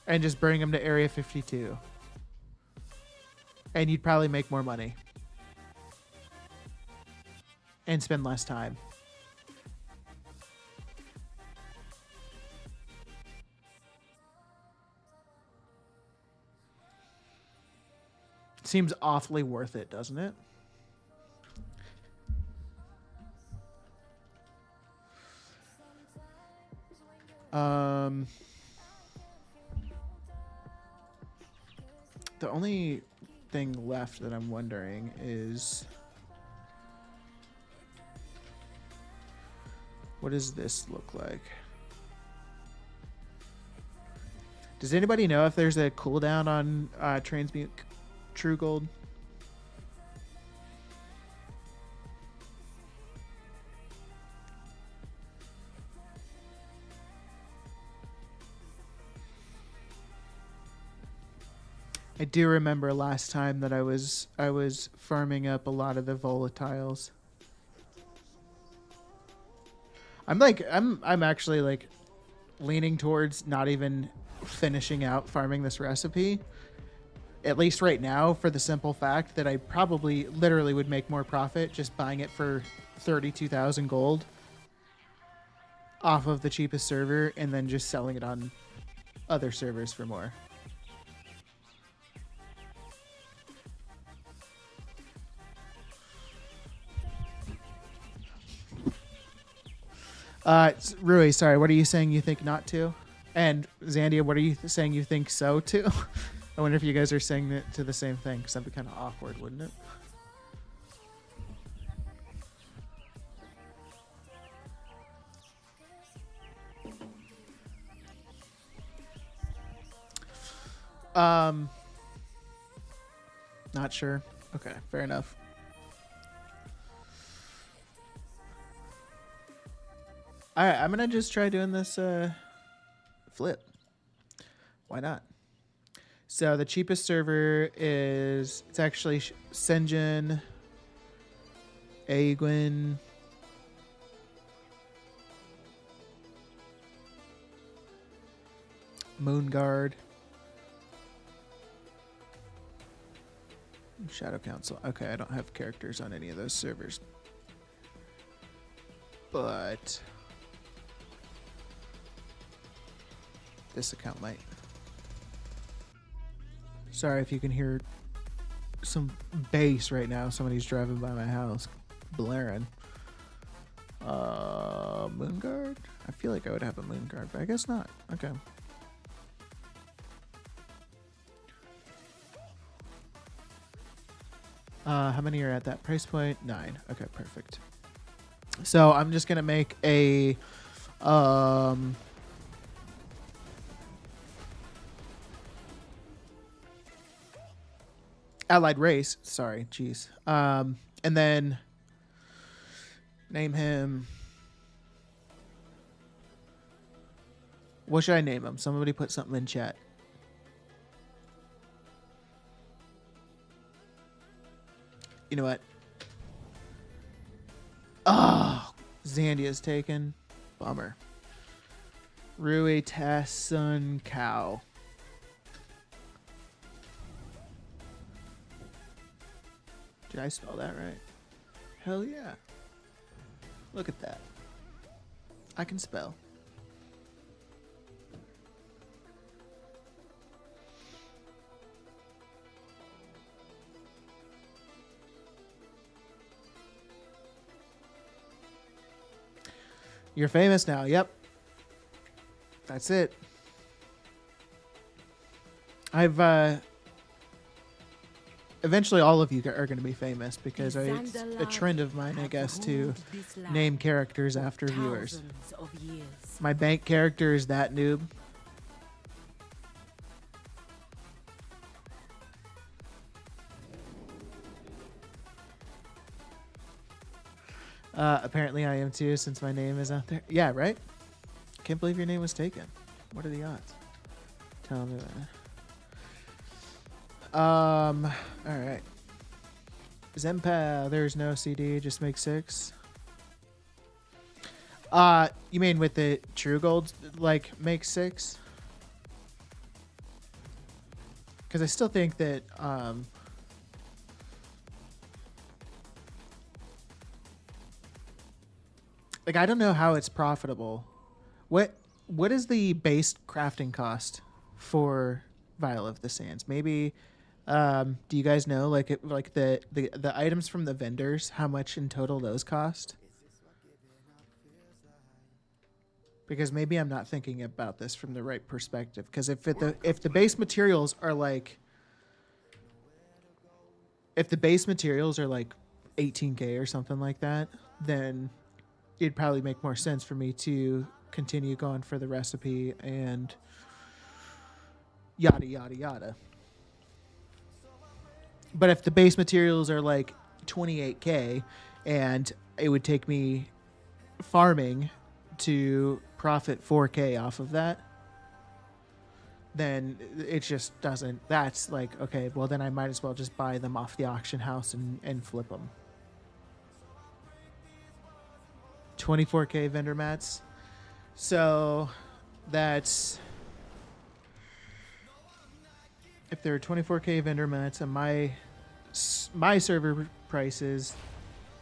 and just bring them to Area 52. And you'd probably make more money. And spend less time. Seems awfully worth it, doesn't it? The only thing left that I'm wondering is, what does this look like? Does anybody know if there's a cooldown on transmute true gold? I do remember last time that I was farming up a lot of the volatiles. I'm actually like leaning towards not even finishing out farming this recipe, at least right now, for the simple fact that I probably literally would make more profit just buying it for 32,000 gold off of the cheapest server and then just selling it on other servers for more. Rui, sorry, what are you saying you think not to? And Zandia, what are you saying you think so to? I wonder if you guys are saying it to the same thing, because that'd be kind of awkward, wouldn't it? Not sure. Okay, fair enough. All right, I'm gonna just try doing this flip. Why not? So the cheapest server is, it's actually Senjin, Aegwin, Moonguard, Shadow Council. Okay, I don't have characters on any of those servers, but this account might. Sorry if you can hear some bass right now. Somebody's driving by my house, blaring. Moonguard? I feel like I would have a Moonguard, but I guess not. Okay. How many are at that price point? 9. Okay, perfect. So I'm just gonna make a allied race. Sorry, jeez. And then name him. What should I name him? Somebody put something in chat. You know what? Oh, Zandia's taken. Bummer. Rui Tassun Cow. Did I spell that right? Hell yeah. Look at that. I can spell. You're famous now. Yep. That's it. I've eventually all of you are going to be famous because it's a trend of mine, I guess, to name characters after viewers. My bank character is that noob. Apparently I am too, since my name is out there. Yeah, right? Can't believe your name was taken. What are the odds? Tell me that. Alright. Zenpal, there's no CD, just make 6. You mean with the true gold, like, make 6? Because I still think that, like, I don't know how it's profitable. What is the base crafting cost for Vial of the Sands? Maybe, do you guys know, like, like the items from the vendors, how much in total those cost? Because maybe I'm not thinking about this from the right perspective. Because if the base materials are like, if the base materials are like 18K or something like that, then it'd probably make more sense for me to continue going for the recipe and yada yada yada. But if the base materials are like 28K and it would take me farming to profit 4K off of that, then it just doesn't. That's like, okay, well, then I might as well just buy them off the auction house and flip them. 24K vendor mats. So that's, if there are 24K vendor mats and my server prices,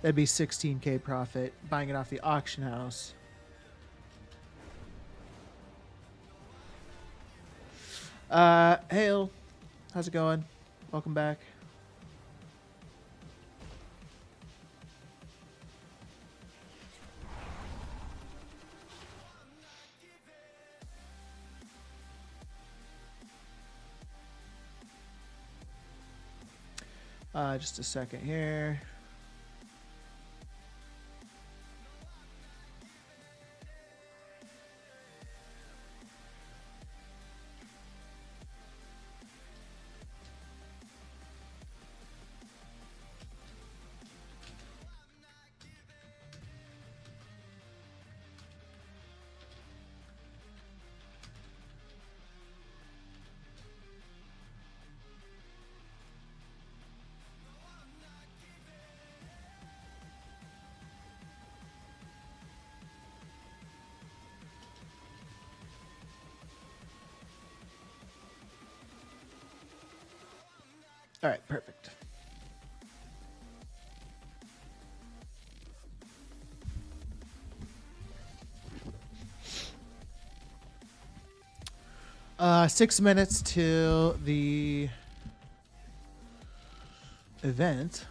that'd be 16K profit buying it off the auction house. Hail, how's it going? Welcome back. Just a second here. All right, perfect. Uh, 6 minutes till the event.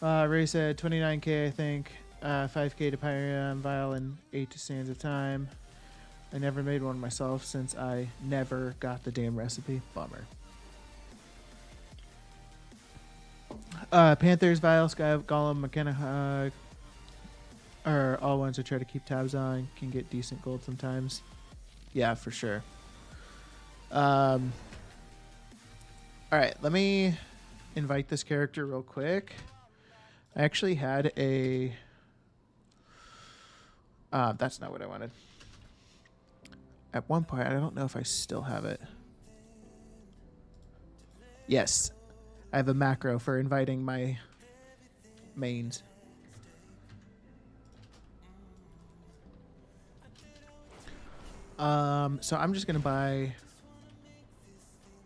Ray said 29K, I think. 5K to Pyrium, Vial, and 8 to Sands of Time. I never made one myself since I never got the damn recipe. Bummer. Panthers, Vial, Sky Golem, McKenna are all ones I try to keep tabs on. Can get decent gold sometimes. Yeah, for sure. All right, let me invite this character real quick. I actually had a... that's not what I wanted. At one point, I don't know if I still have it. Yes, I have a macro for inviting my mains. So I'm just gonna buy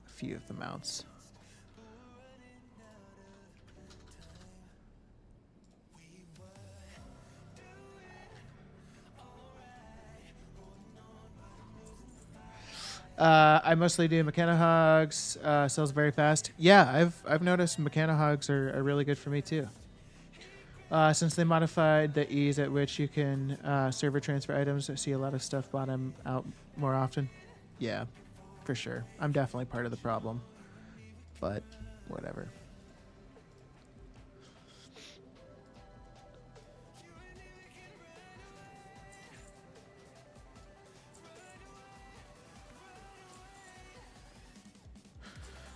a few of the mounts. I mostly do McKenna hogs. Sells very fast. Yeah, I've noticed McKenna hogs are really good for me too. Since they modified the ease at which you can server transfer items, I see a lot of stuff bottom out more often. Yeah, for sure. I'm definitely part of the problem, but whatever.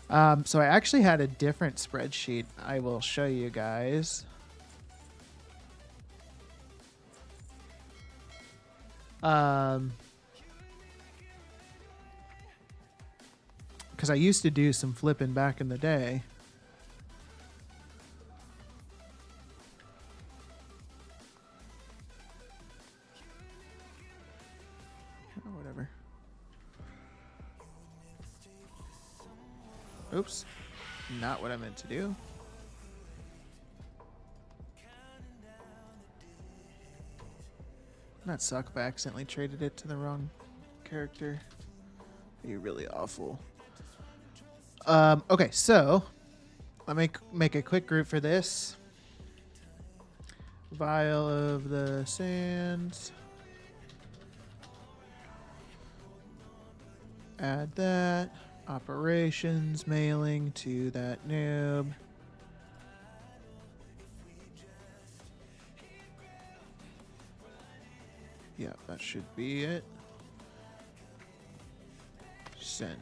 So I actually had a different spreadsheet I will show you guys. Because I used to do some flipping back in the day. Oh, whatever. Oops. Not what I meant to do. That suck if I accidentally traded it to the wrong character. You're really awful. Okay, so I'll make a quick group for this. Vial of the sands. Add that. Operations mailing to that noob. Yeah, that should be it. Send.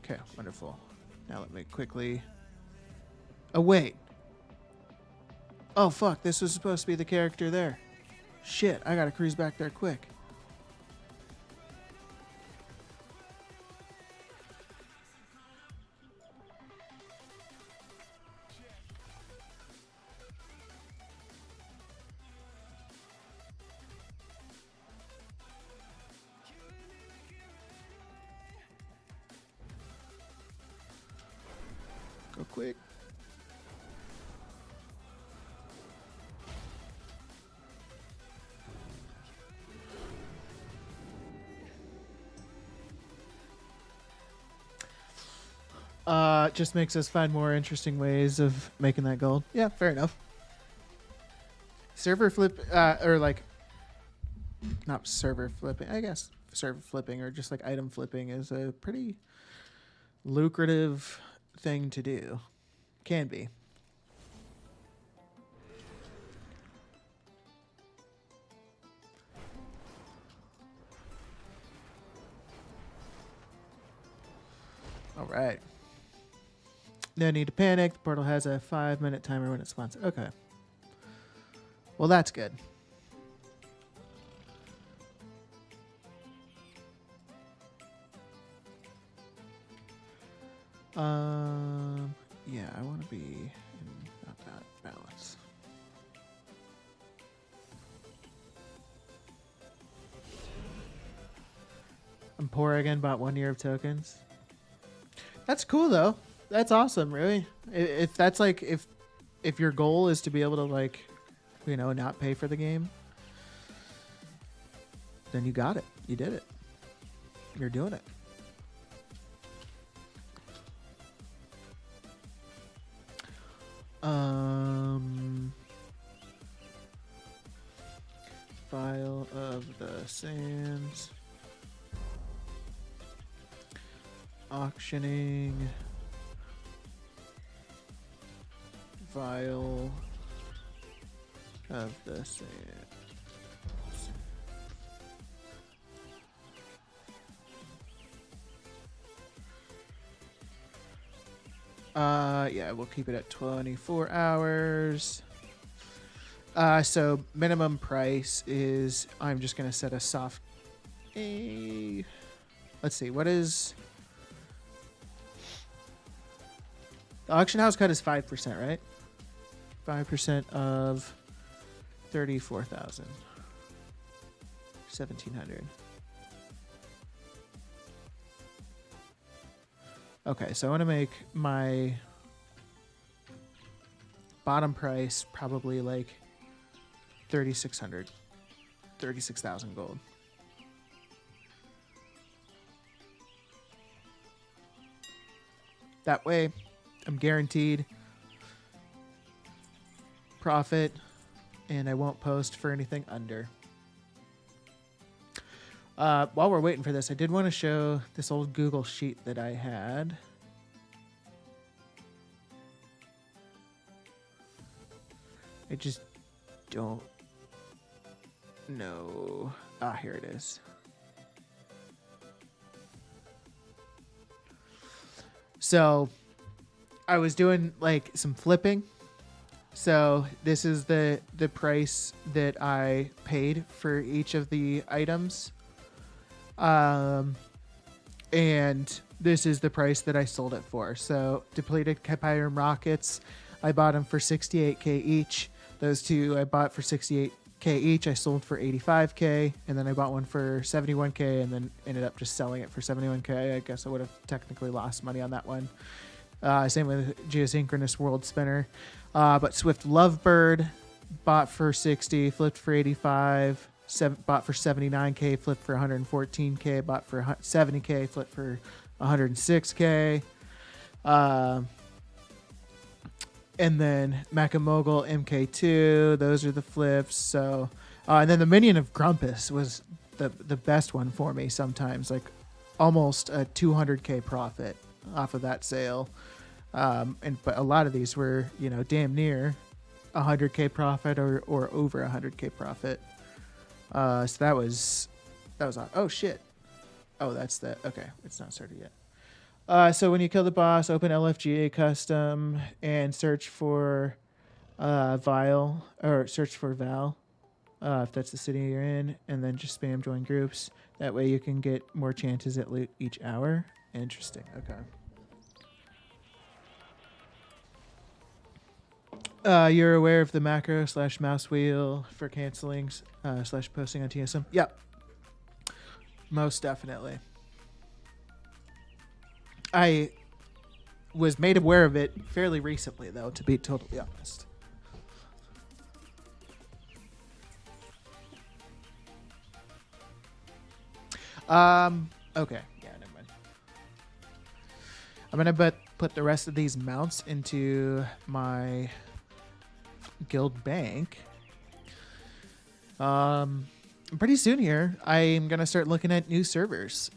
Okay, wonderful. Now let me quickly... Oh, wait. Oh, fuck. This was supposed to be the character there. Shit, I gotta cruise back there quick. Go quick. Just makes us find more interesting ways of making that gold. Yeah, fair enough. Server flip, or like, not server flipping, I guess server flipping or just like item flipping is a pretty lucrative thing to do. Can be. All right. No need to panic. The portal has a 5-minute timer when it spawns. Okay. Well, that's good. Yeah, I want to be in not that balance. I'm poor again. Bought 1 year of tokens. That's cool though. That's awesome. Really, if that's like if your goal is to be able to like, you know, not pay for the game, then you got it. You did it. You're doing it. File of the sands. Auctioning. Vial of the sands. Yeah, we'll keep it at 24 hours. So minimum price is, I'm just going to set a soft, let's see, what is, the auction house cut is 5%, right? 5% of 34,000. 1,700. Okay, so I want to make my bottom price probably like 3,600. 36,000 gold. That way, I'm guaranteed profit, and I won't post for anything under. While we're waiting for this, I did want to show this old Google sheet that I had. I just don't know. Ah, here it is. So I was doing like some flipping. So this is the price that I paid for each of the items. And this is the price that I sold it for. So depleted Kypyrum rockets, I bought them for 68k each. Those two I bought for 68k each. I sold for 85k, and then I bought one for 71k, and then ended up just selling it for 71k. I guess I would have technically lost money on that one. Same with Geosynchronous World Spinner. But Swift Lovebird bought for 60, flipped for 85. Bought for 79k, flipped for 114k, bought for 70k, flipped for 106k. And then Macamogul MK2, those are the flips. So, and then the Minion of Grumpus was the best one for me sometimes, like almost a 200k profit off of that sale. But a lot of these were, damn near 100k profit or over 100k profit. So that was oh shit. Oh, that's okay. It's not started yet. So when you kill the boss, open LFGA custom and search for Val, if that's the city you're in, and then just spam join groups. That way you can get more chances at loot each hour. Interesting. Okay. You're aware of the macro / mouse wheel for canceling / posting on TSM? Yep. Most definitely. I was made aware of it fairly recently, though, to be totally honest. Okay. Yeah, never mind. I'm going to put the rest of these mounts into my guild bank. Pretty soon here, I'm going to start looking at new servers.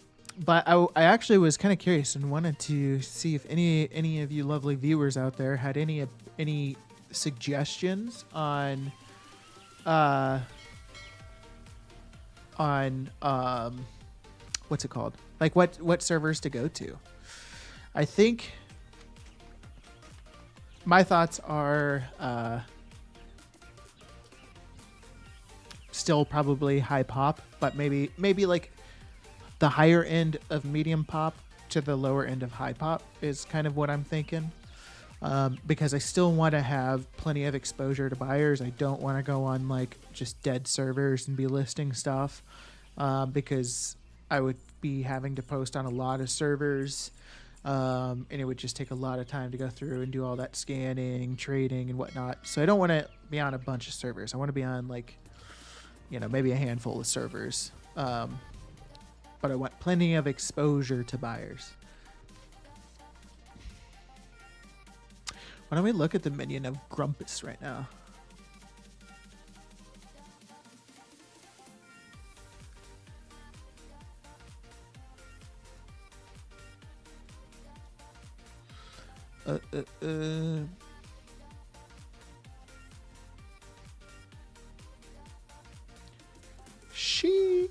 But I actually was kind of curious and wanted to see if any of you lovely viewers out there had any suggestions on what's it called? Like what servers to go to. I think my thoughts are still probably high pop, but maybe like the higher end of medium pop to the lower end of high pop is kind of what I'm thinking. Because I still want to have plenty of exposure to buyers. I don't want to go on like just dead servers and be listing stuff, because I would be having to post on a lot of servers, and it would just take a lot of time to go through and do all that scanning, trading, and whatnot. So I don't want to be on a bunch of servers. I want to be on like, maybe a handful of servers. But I want plenty of exposure to buyers. Why don't we look at the Minion of Grumpus right now? Sheesh.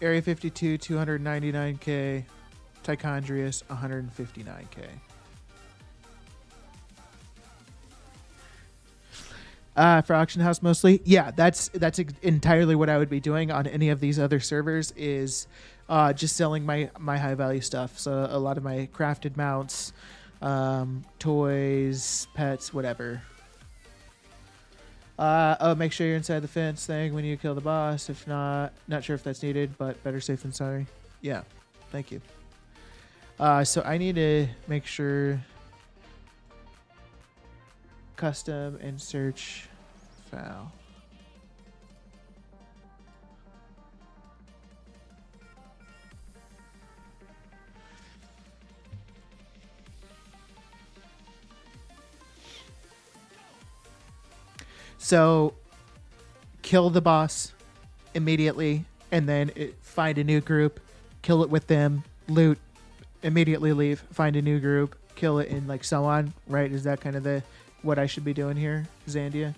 Area 52, 299k. Tichondrius, 159k. For auction house mostly, yeah, that's entirely what I would be doing on any of these other servers. Is just selling my high value stuff. So a lot of my crafted mounts, toys, pets, whatever. Make sure you're inside the fence thing when you kill the boss. If not sure if that's needed, but better safe than sorry. Yeah, thank you. So I need to make sure custom and search file. So kill the boss immediately, and then find a new group, kill it with them, loot, immediately leave, find a new group, kill it, and like so on, right? Is that kind of what I should be doing here, Zandia?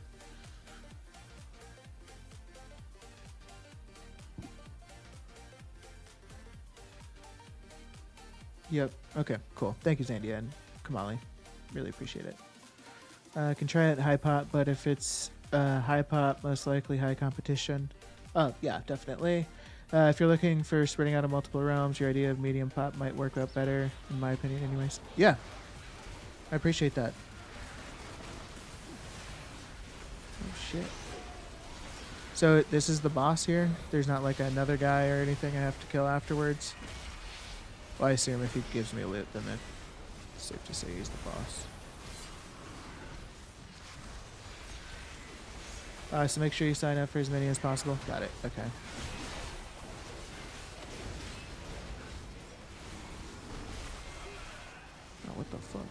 Yep. Okay, cool. Thank you, Zandia and Kamali. Really appreciate it. Can try it high pop, but if it's high pop, most likely high competition. Oh, yeah, definitely. If you're looking for spreading out of multiple realms, your idea of medium pop might work out better, in my opinion, anyways. Yeah, I appreciate that. Oh, shit. So this is the boss here? There's not like another guy or anything I have to kill afterwards? Well, I assume if he gives me a loot, then it's safe to say he's the boss. So make sure you sign up for as many as possible. Got it. Okay. Oh, what the fuck?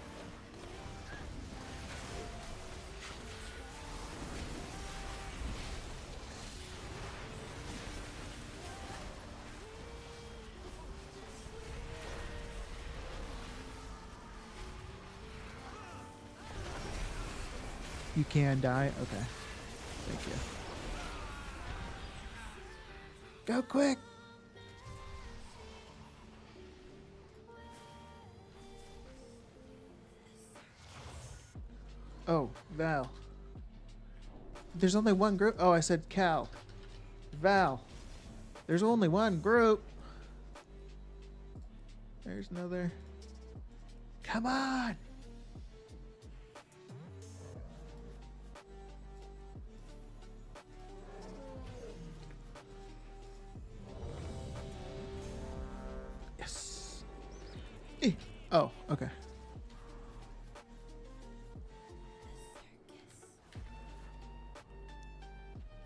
You can die? Okay. Thank you. Go quick! Oh, Val. There's only one group. Oh, I said Cal. Val. There's only one group. There's another. Come on! Yes. Oh, okay.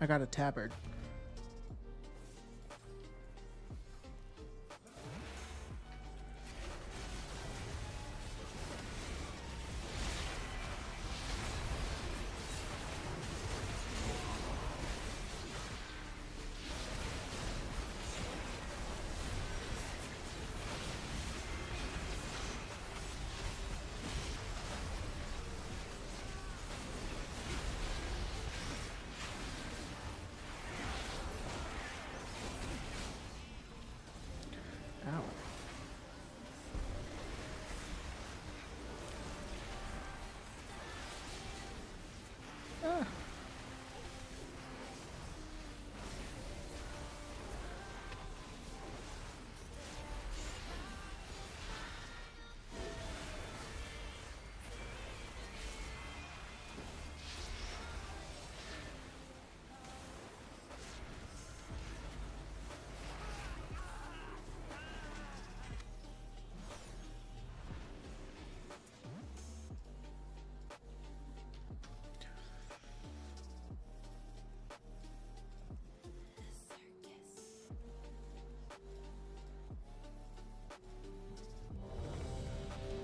I got a tabard. Ow. Ah.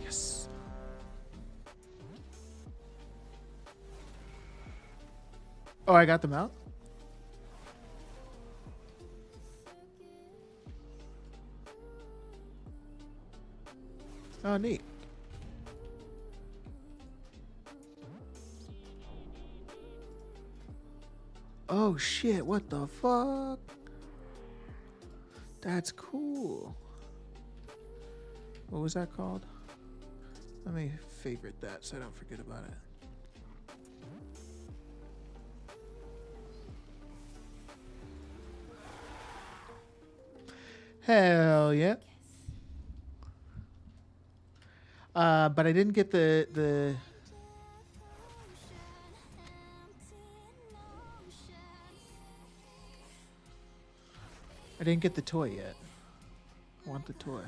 Yes. Oh, I got them out? Oh, neat. Oh, shit. What the fuck? That's cool. What was that called? Let me favorite that so I don't forget about it. Hell yeah. But I didn't get the I didn't get the toy yet. I want the toy.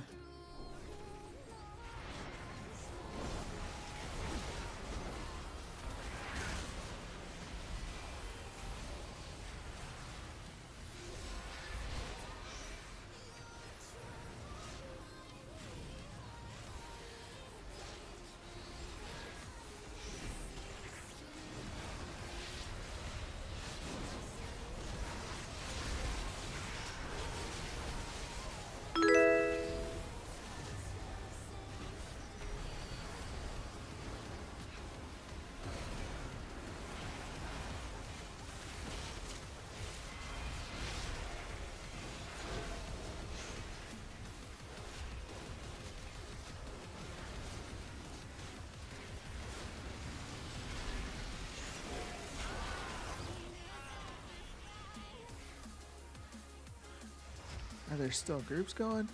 Are there still groups going?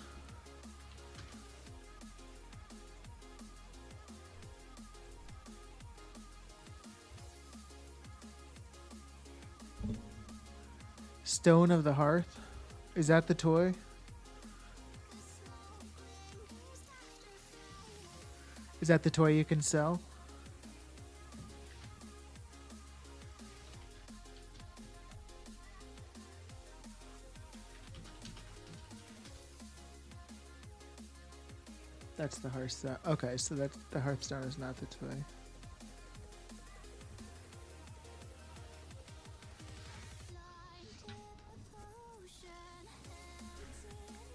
Stone of the Hearth? Is that the toy? Is that the toy you can sell? That's the Hearthstone. Okay, so that the Hearthstone is not the toy.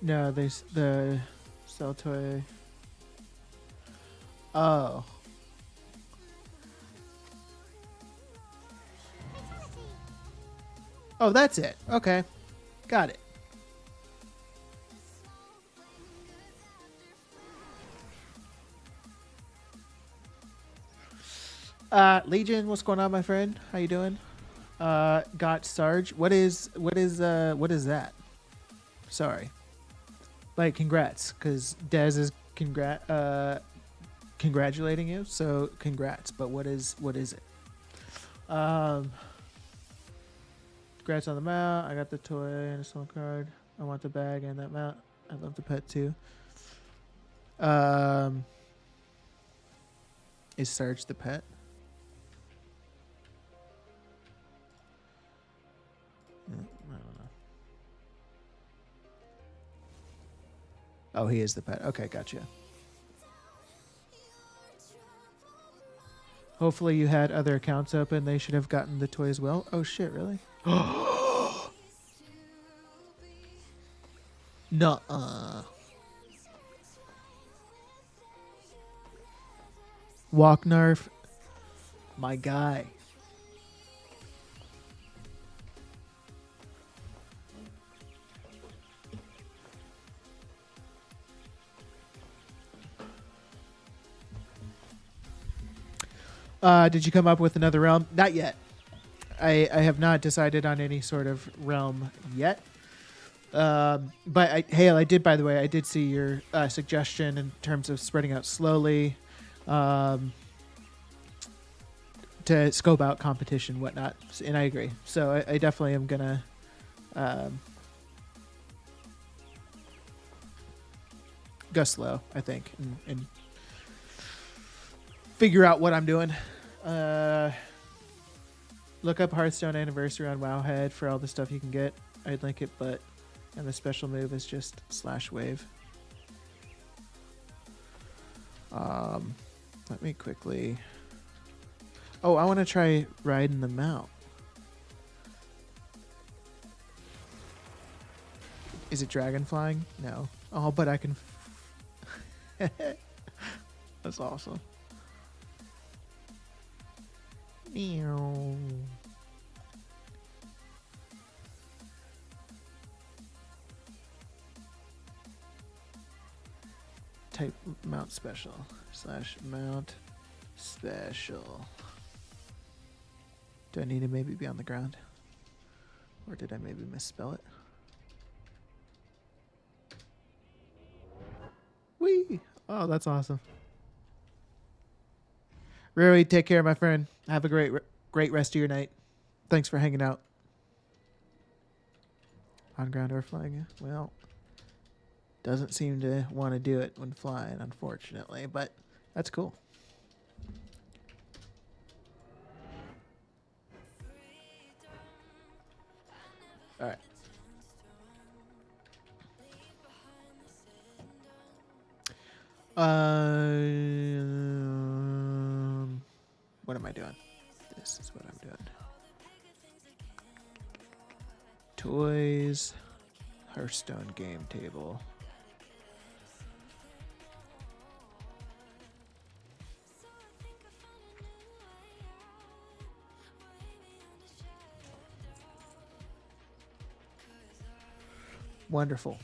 No, the sell toy. Oh. Oh, that's it. Okay. Got it. Legion, what's going on, my friend? How you doing? Got Sarge. What is that? Sorry. Like, congrats, because Dez is congratulating you. So congrats. But what is it? Congrats on the mount. I got the toy and a soul card. I want the bag and that mount. I love the pet too. Is Sarge the pet? I don't know. Oh, he is the pet. Okay, gotcha. Hopefully you had other accounts open. They should have gotten the toy as well. Oh shit, really? Nuh-uh. Walknarf, my guy. Did you come up with another realm? Not yet. I have not decided on any sort of realm yet. But Hale, I did, by the way, I did see your suggestion in terms of spreading out slowly, to scope out competition, whatnot, and I agree. So I definitely am gonna go slow, I think, and figure out what I'm doing. Look up Hearthstone Anniversary on Wowhead for all the stuff you can get. I'd link it, but and the special move is just /wave. Let me quickly. Oh, I want to try riding the mount. Is it dragon flying? No. Oh, but I can. That's awesome. Meow. Type mount special /mount special. Do I need to maybe be on the ground? Or did I maybe misspell it? Whee! Oh, that's awesome. Rui, take care, my friend. Have a great rest of your night. Thanks for hanging out. On ground or flying? Well, doesn't seem to want to do it when flying, unfortunately, but that's cool. All right. What am I doing? This is what I'm doing. Toys. Hearthstone game table. Wonderful.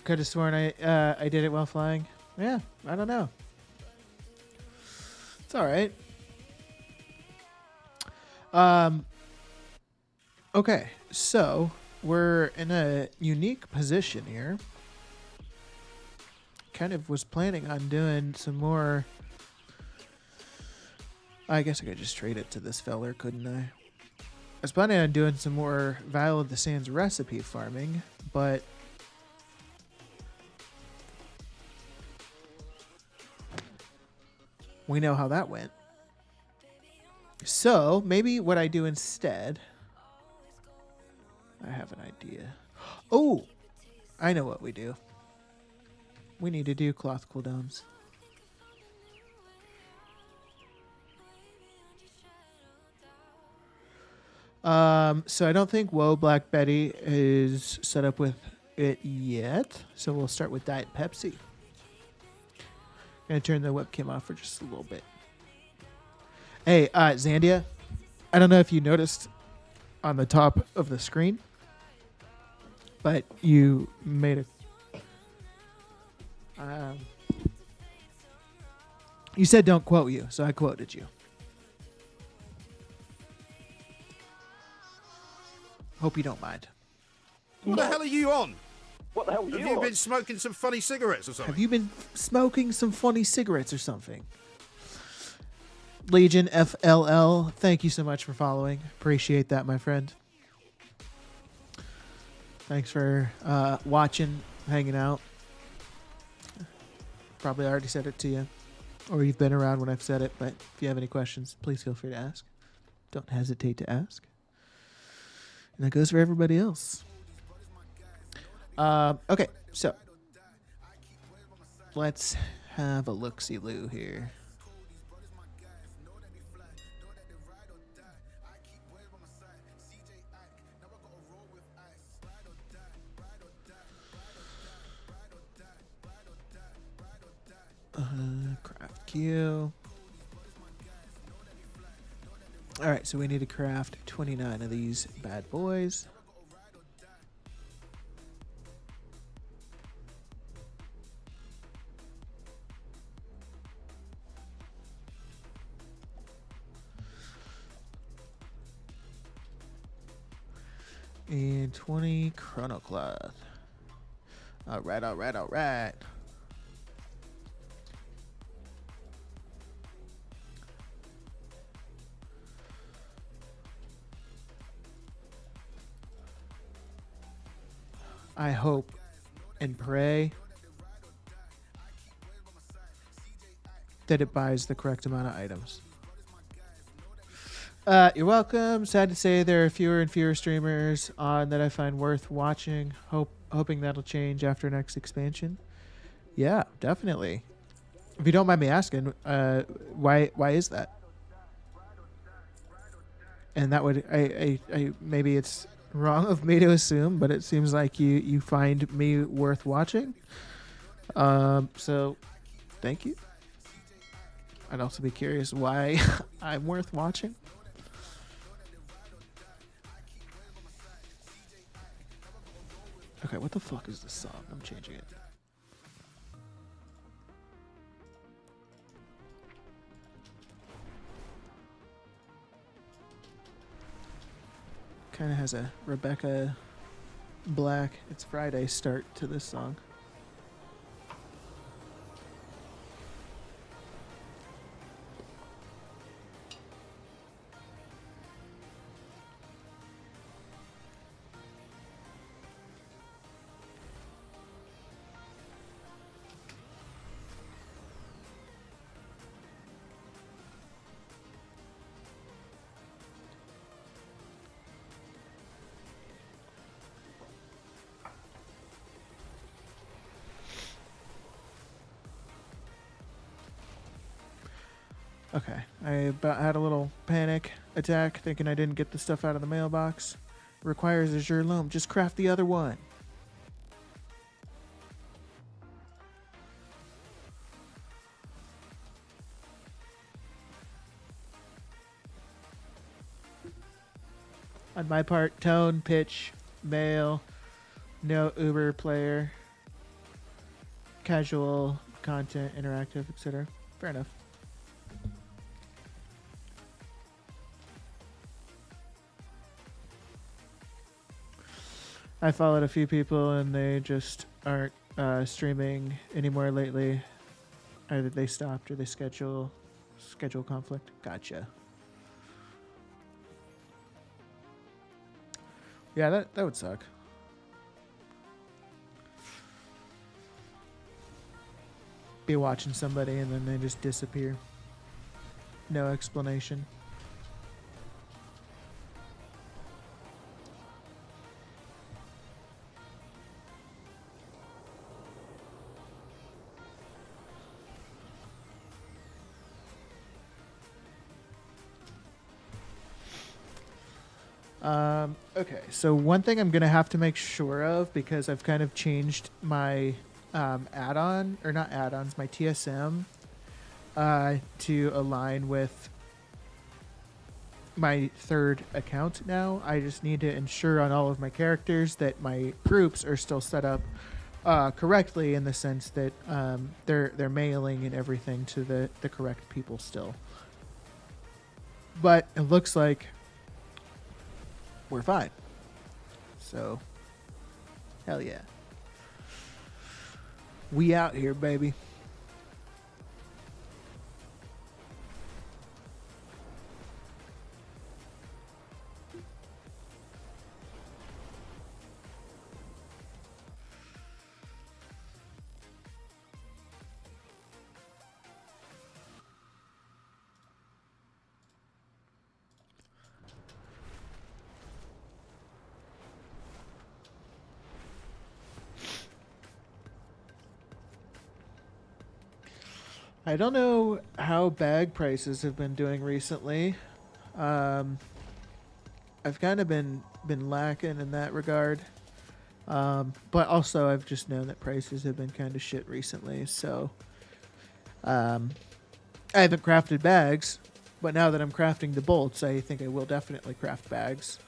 Could have sworn I did it while flying. Yeah, I don't know. It's all right. Um. Okay, so we're in a unique position here. Kind of was planning on doing some more. I guess I could just trade it to this feller, couldn't I? I was planning on doing some more Vial of the Sands recipe farming, but we know how that went. So maybe what I do instead, I have an idea. Oh, I know what we do. We need to do cloth cooldowns. So I don't think Whoa Black Betty is set up with it yet. So we'll start with Diet Pepsi. Gonna turn the webcam off for just a little bit. Hey, Zandia, I don't know if you noticed on the top of the screen, but you made a. You said don't quote you, so I quoted you. Hope you don't mind. What the hell are you on? What the hell Have you been smoking some funny cigarettes or something? Have you been smoking some funny cigarettes or something? Legion FLL, thank you so much for following. Appreciate that, my friend. Thanks for watching, hanging out. Probably already said it to you, or you've been around when I've said it, but if you have any questions, please feel free to ask. Don't hesitate to ask. And that goes for everybody else. Okay, so let's have a look-see-loo here. Craft queue. All right, so we need to craft 29 of these bad boys. And 20 chrono cloth. All right, all right, all right. I hope and pray that it buys the correct amount of items. You're welcome. Sad to say there are fewer and fewer streamers on that I find worth watching. Hoping that'll change after next expansion. Yeah, definitely. If you don't mind me asking, why is that? And that would I maybe it's wrong of me to assume, but it seems like you find me worth watching. So thank you. I'd also be curious why I'm worth watching. Okay, what the fuck is this song? I'm changing it. Kind of has a Rebecca Black, It's Friday start to this song. Okay, I about had a little panic attack thinking I didn't get the stuff out of the mailbox. Requires Azure Loam. Just craft the other one. On my part, tone, pitch, mail, no Uber player, casual content, interactive, etc. Fair enough. I followed a few people and they just aren't streaming anymore lately. Either they stopped or they schedule conflict. Gotcha. Yeah, that would suck. Be watching somebody and then they just disappear. No explanation. Okay, so one thing I'm going to have to make sure of, because I've kind of changed my add-on, or not add-ons, my TSM to align with my third account now. I just need to ensure on all of my characters that my groups are still set up correctly, in the sense that they're mailing and everything to the correct people still. But it looks like we're fine. So, hell yeah. We out here, baby. I don't know how bag prices have been doing recently. I've kind of been lacking in that regard. But also I've just known that prices have been kind of shit recently. So I haven't crafted bags, but now that I'm crafting the bolts, I think I will definitely craft bags.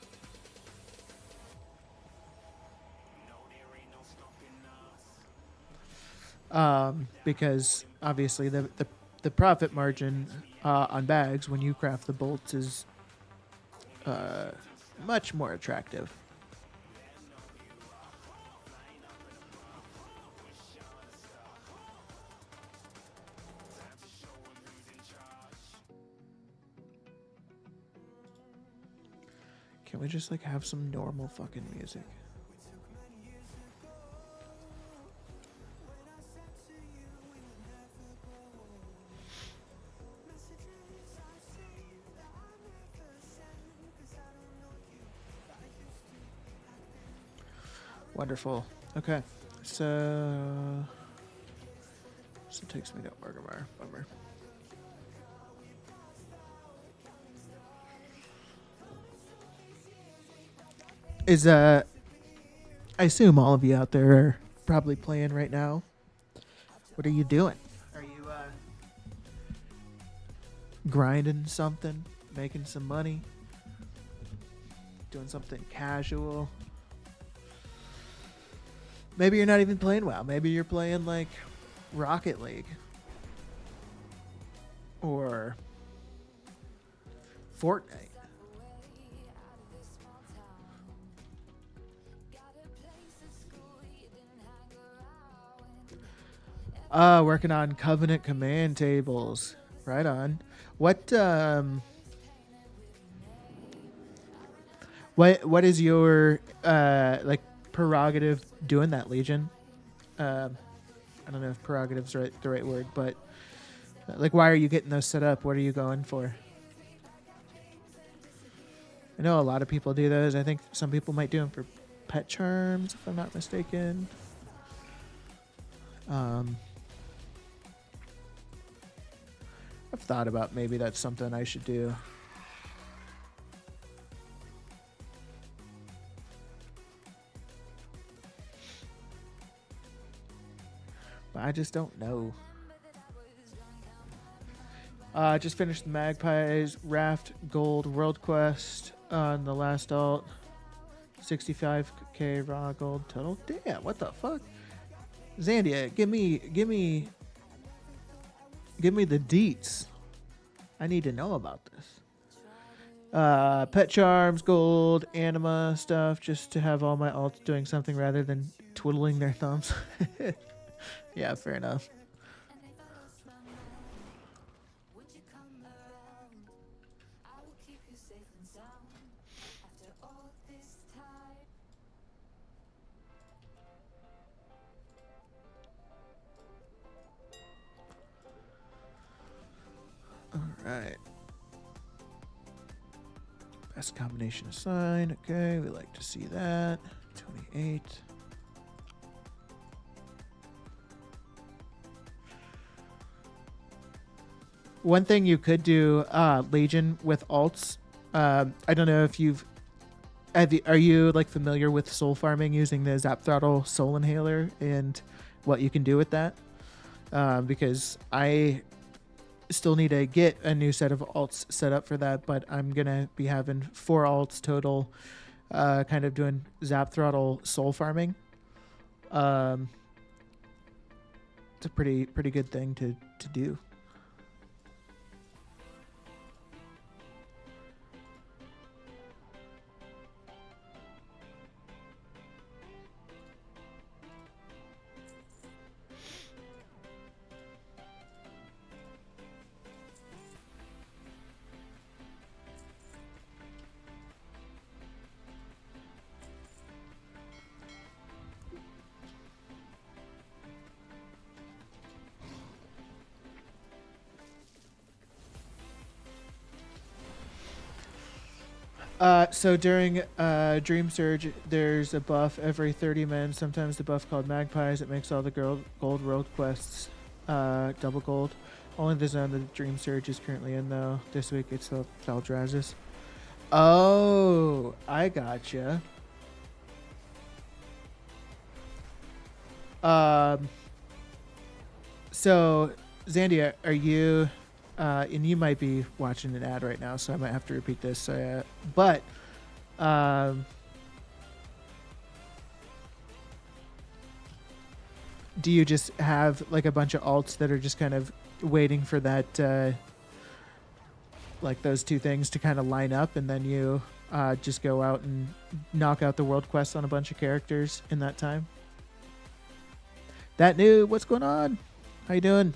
Because obviously the profit margin on bags when you craft the bolts is much more attractive. Can we just like have some normal fucking music? Wonderful. Okay. So it takes me to Orgrimmar. Bummer. Is I assume all of you out there are probably playing right now. What are you doing? Are you grinding something, making some money, doing something casual? Maybe you're not even playing WoW. Maybe you're playing like Rocket League or Fortnite. Working on Covenant command tables. Right on. What is your like prerogative doing that, Legion? I don't know if prerogative's the right word, but like, why are you getting those set up? What are you going for? I know a lot of people do those. I think some people might do them for pet charms, if I'm not mistaken. I've thought about maybe that's something I should do. But I just don't know. Just finished the Magpies Raft Gold World Quest on the last alt. 65k raw gold total. Damn, what the fuck? Zandia, give me the deets. I need to know about this. Pet charms, gold, anima stuff, just to have all my alts doing something rather than twiddling their thumbs. Yeah, fair enough. All right. Best combination assigned. Okay, we like to see that. 28. One thing you could do, Legion with alts. I don't know if are you like familiar with soul farming using the Zap Throttle Soul Inhaler and what you can do with that? Because I still need to get a new set of alts set up for that, but I'm gonna be having 4 alts total, kind of doing Zap Throttle Soul farming. It's a pretty good thing to do. So during Dream Surge, there's a buff every 30 minutes. Sometimes the buff called Magpies. It makes all the gold world quests double gold. Only the zone that Dream Surge is currently in, though. This week it's the Thaldraszus. Oh, I gotcha. So, Zandia, are you... and you might be watching an ad right now, so I might have to repeat this. But do you just have like a bunch of alts that are just kind of waiting for that, like those two things to kind of line up, and then you just go out and knock out the world quests on a bunch of characters in that time? That new, what's going on? How you doing?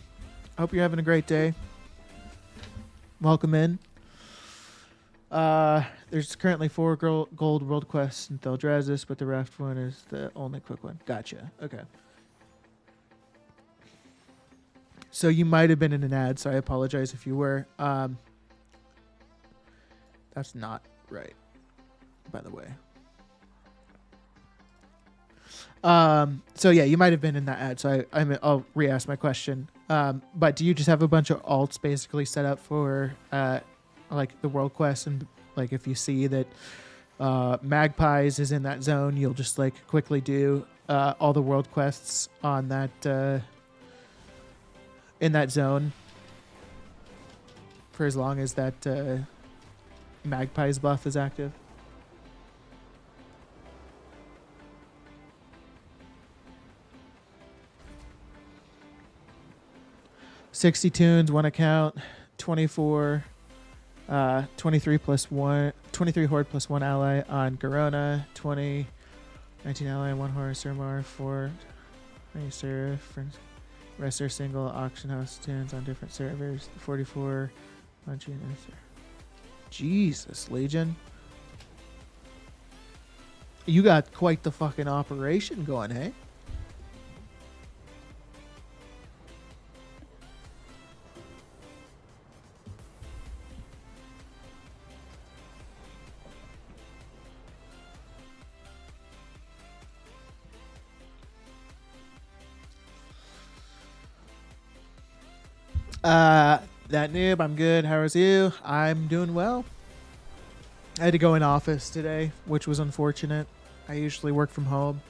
Hope you're having a great day. Welcome in. There's currently 4 gold world quests in Thaldraszus, but the raft one is the only quick one. Gotcha. Okay. So you might have been in an ad, so I apologize if you were. That's not right, by the way. So yeah, you might have been in that ad, so I'll re-ask my question. But do you just have a bunch of alts basically set up for like the world quest, and like if you see that Magpies is in that zone, you'll just like quickly do all the world quests on that in that zone for as long as that Magpies buff is active? $60 tunes, 1 account, 24, 23 plus 1, 23 horde plus 1 ally on Garona, 20, 19 ally, 1 horde, Surmar, 4, seraph, rest are single auction house tunes on different servers, 44, Bungie and Jesus, Legion. You got quite the fucking operation going, hey? That noob, I'm good. How is you? I'm doing well. I had to go in office today, which was unfortunate. I usually work from home,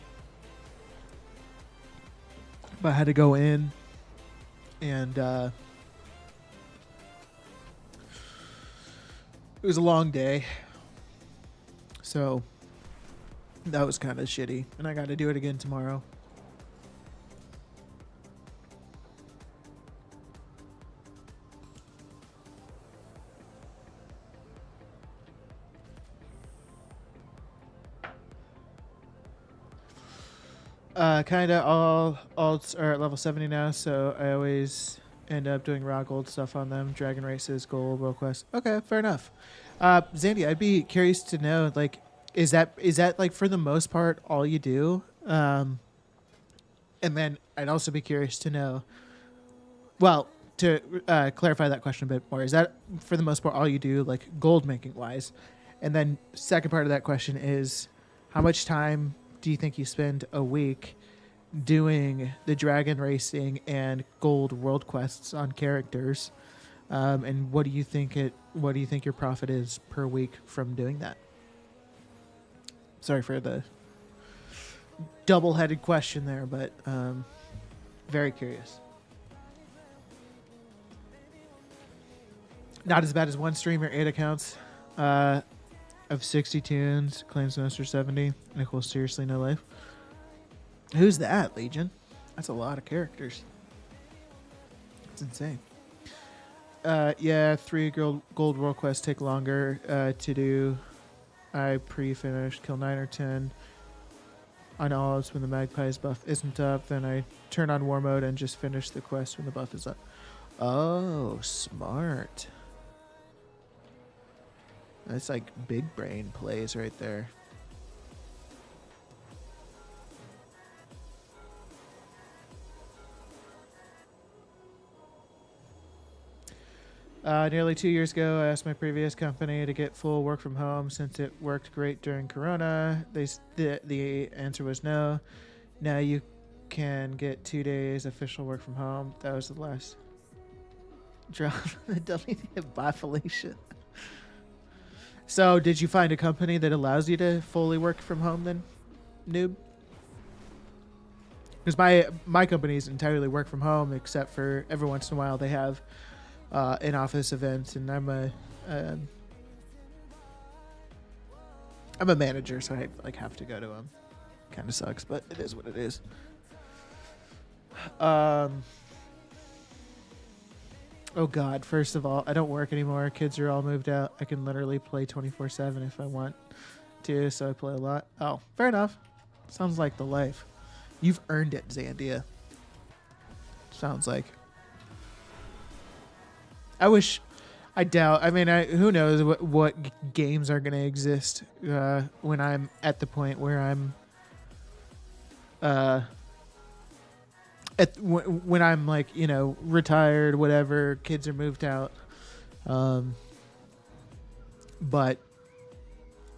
but I had to go in, and it was a long day, so that was kind of shitty, and I got to do it again tomorrow. Kind of all alts are at level 70 now, so I always end up doing raw gold stuff on them. Dragon races, gold, world quest. Okay, fair enough. Zandy, I'd be curious to know, like, is that like for the most part all you do? And then I'd also be curious to know, well, to clarify that question a bit more, is that for the most part all you do, like gold making wise? And then second part of that question is, how much time do you think you spend a week doing the dragon racing and gold world quests on characters? And what do you think your profit is per week from doing that? Sorry for the double-headed question there, but very curious. Not as bad as one streamer, 8 accounts of 60 tunes, claims master 70, equals seriously no life. Who's that, Legion? That's a lot of characters. That's insane. Yeah, 3 gold world quests take longer to do. I pre-finished, kill 9 or 10 on olives when the magpie's buff isn't up. Then I turn on war mode and just finish the quest when the buff is up. Oh, smart. That's like big brain plays right there. Nearly 2 years ago, I asked my previous company to get full work from home since it worked great during Corona. The answer was no. Now you can get 2 days official work from home. That was the last drop. The WTF by Felicia. So, did you find a company that allows you to fully work from home then, noob? Because my company is entirely work from home, except for every once in a while they have in office events, and I'm a manager, so I like have to go to them. Kind of sucks, but it is what it is. Oh God! First of all, I don't work anymore. Kids are all moved out. I can literally play 24/7 if I want to, so I play a lot. Oh, fair enough. Sounds like the life. You've earned it, Zandia. Sounds like. I wish. I doubt. I mean, who knows what games are going to exist when I'm at the point where I'm when I'm like, you know, retired, whatever, kids are moved out. But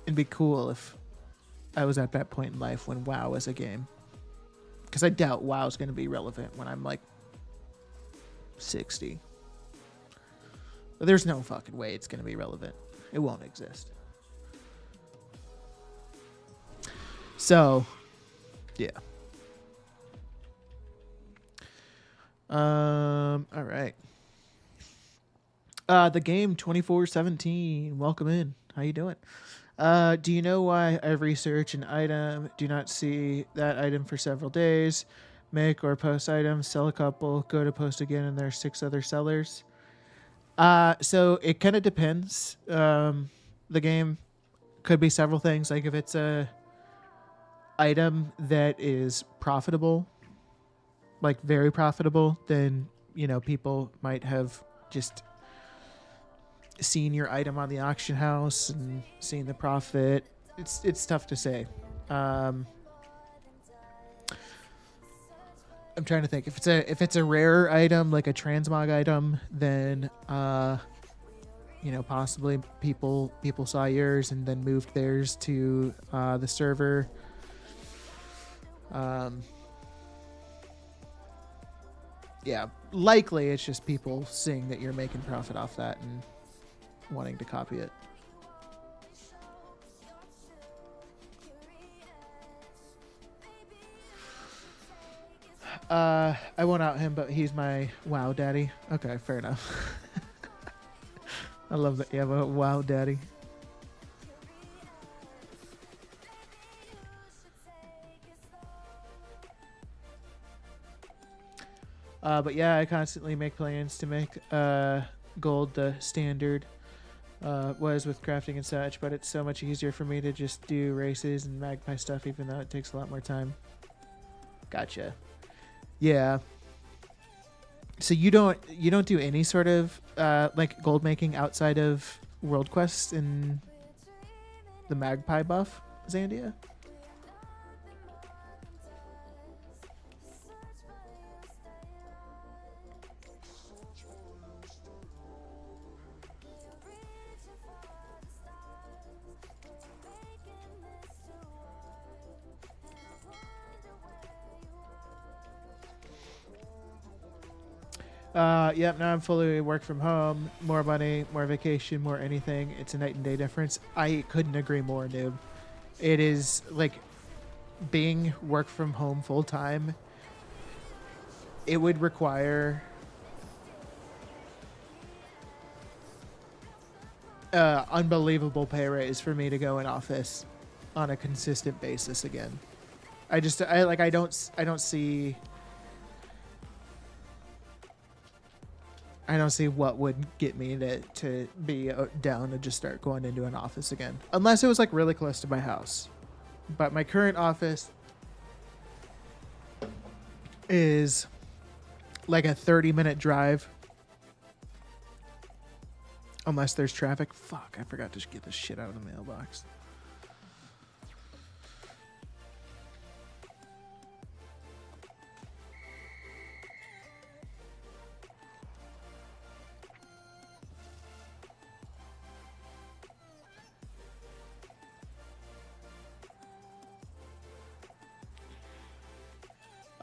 it'd be cool if I was at that point in life when WoW was a game. Because I doubt WoW's going to be relevant when I'm like 60. But there's no fucking way it's going to be relevant. It won't exist. So, yeah. All right. The game 2417. Welcome in. How you doing? Do you know why I research an item, do not see that item for several days, make or post items, sell a couple, go to post again, and there's 6 other sellers? So it kind of depends. The game could be several things. Like if it's a item that is profitable, like very profitable, then, you know, people might have just seen your item on the auction house and seen the profit. It's tough to say. I'm trying to think. If it's a rare item, like a transmog item, then you know, possibly people saw yours and then moved theirs to the server. Yeah, likely it's just people seeing that you're making profit off that and wanting to copy it. I won't out him, but he's my WoW daddy. Okay, fair enough. I love that you have a WoW daddy. But yeah, I constantly make plans to make gold the standard was with crafting and such, but it's so much easier for me to just do races and magpie stuff, even though it takes a lot more time. Gotcha. Yeah. So you don't do any sort of like gold making outside of world quests in the Magpie buff, Zandia? Yep, now I'm fully work from home. More money, more vacation, more anything. It's a night and day difference. I couldn't agree more, dude. It is like being work from home full time. It would require unbelievable pay raise for me to go in office on a consistent basis again. I don't see what would get me to be down to just start going into an office again. Unless it was like really close to my house. But my current office is like a 30-minute drive. Unless there's traffic. Fuck, I forgot to get this shit out of the mailbox.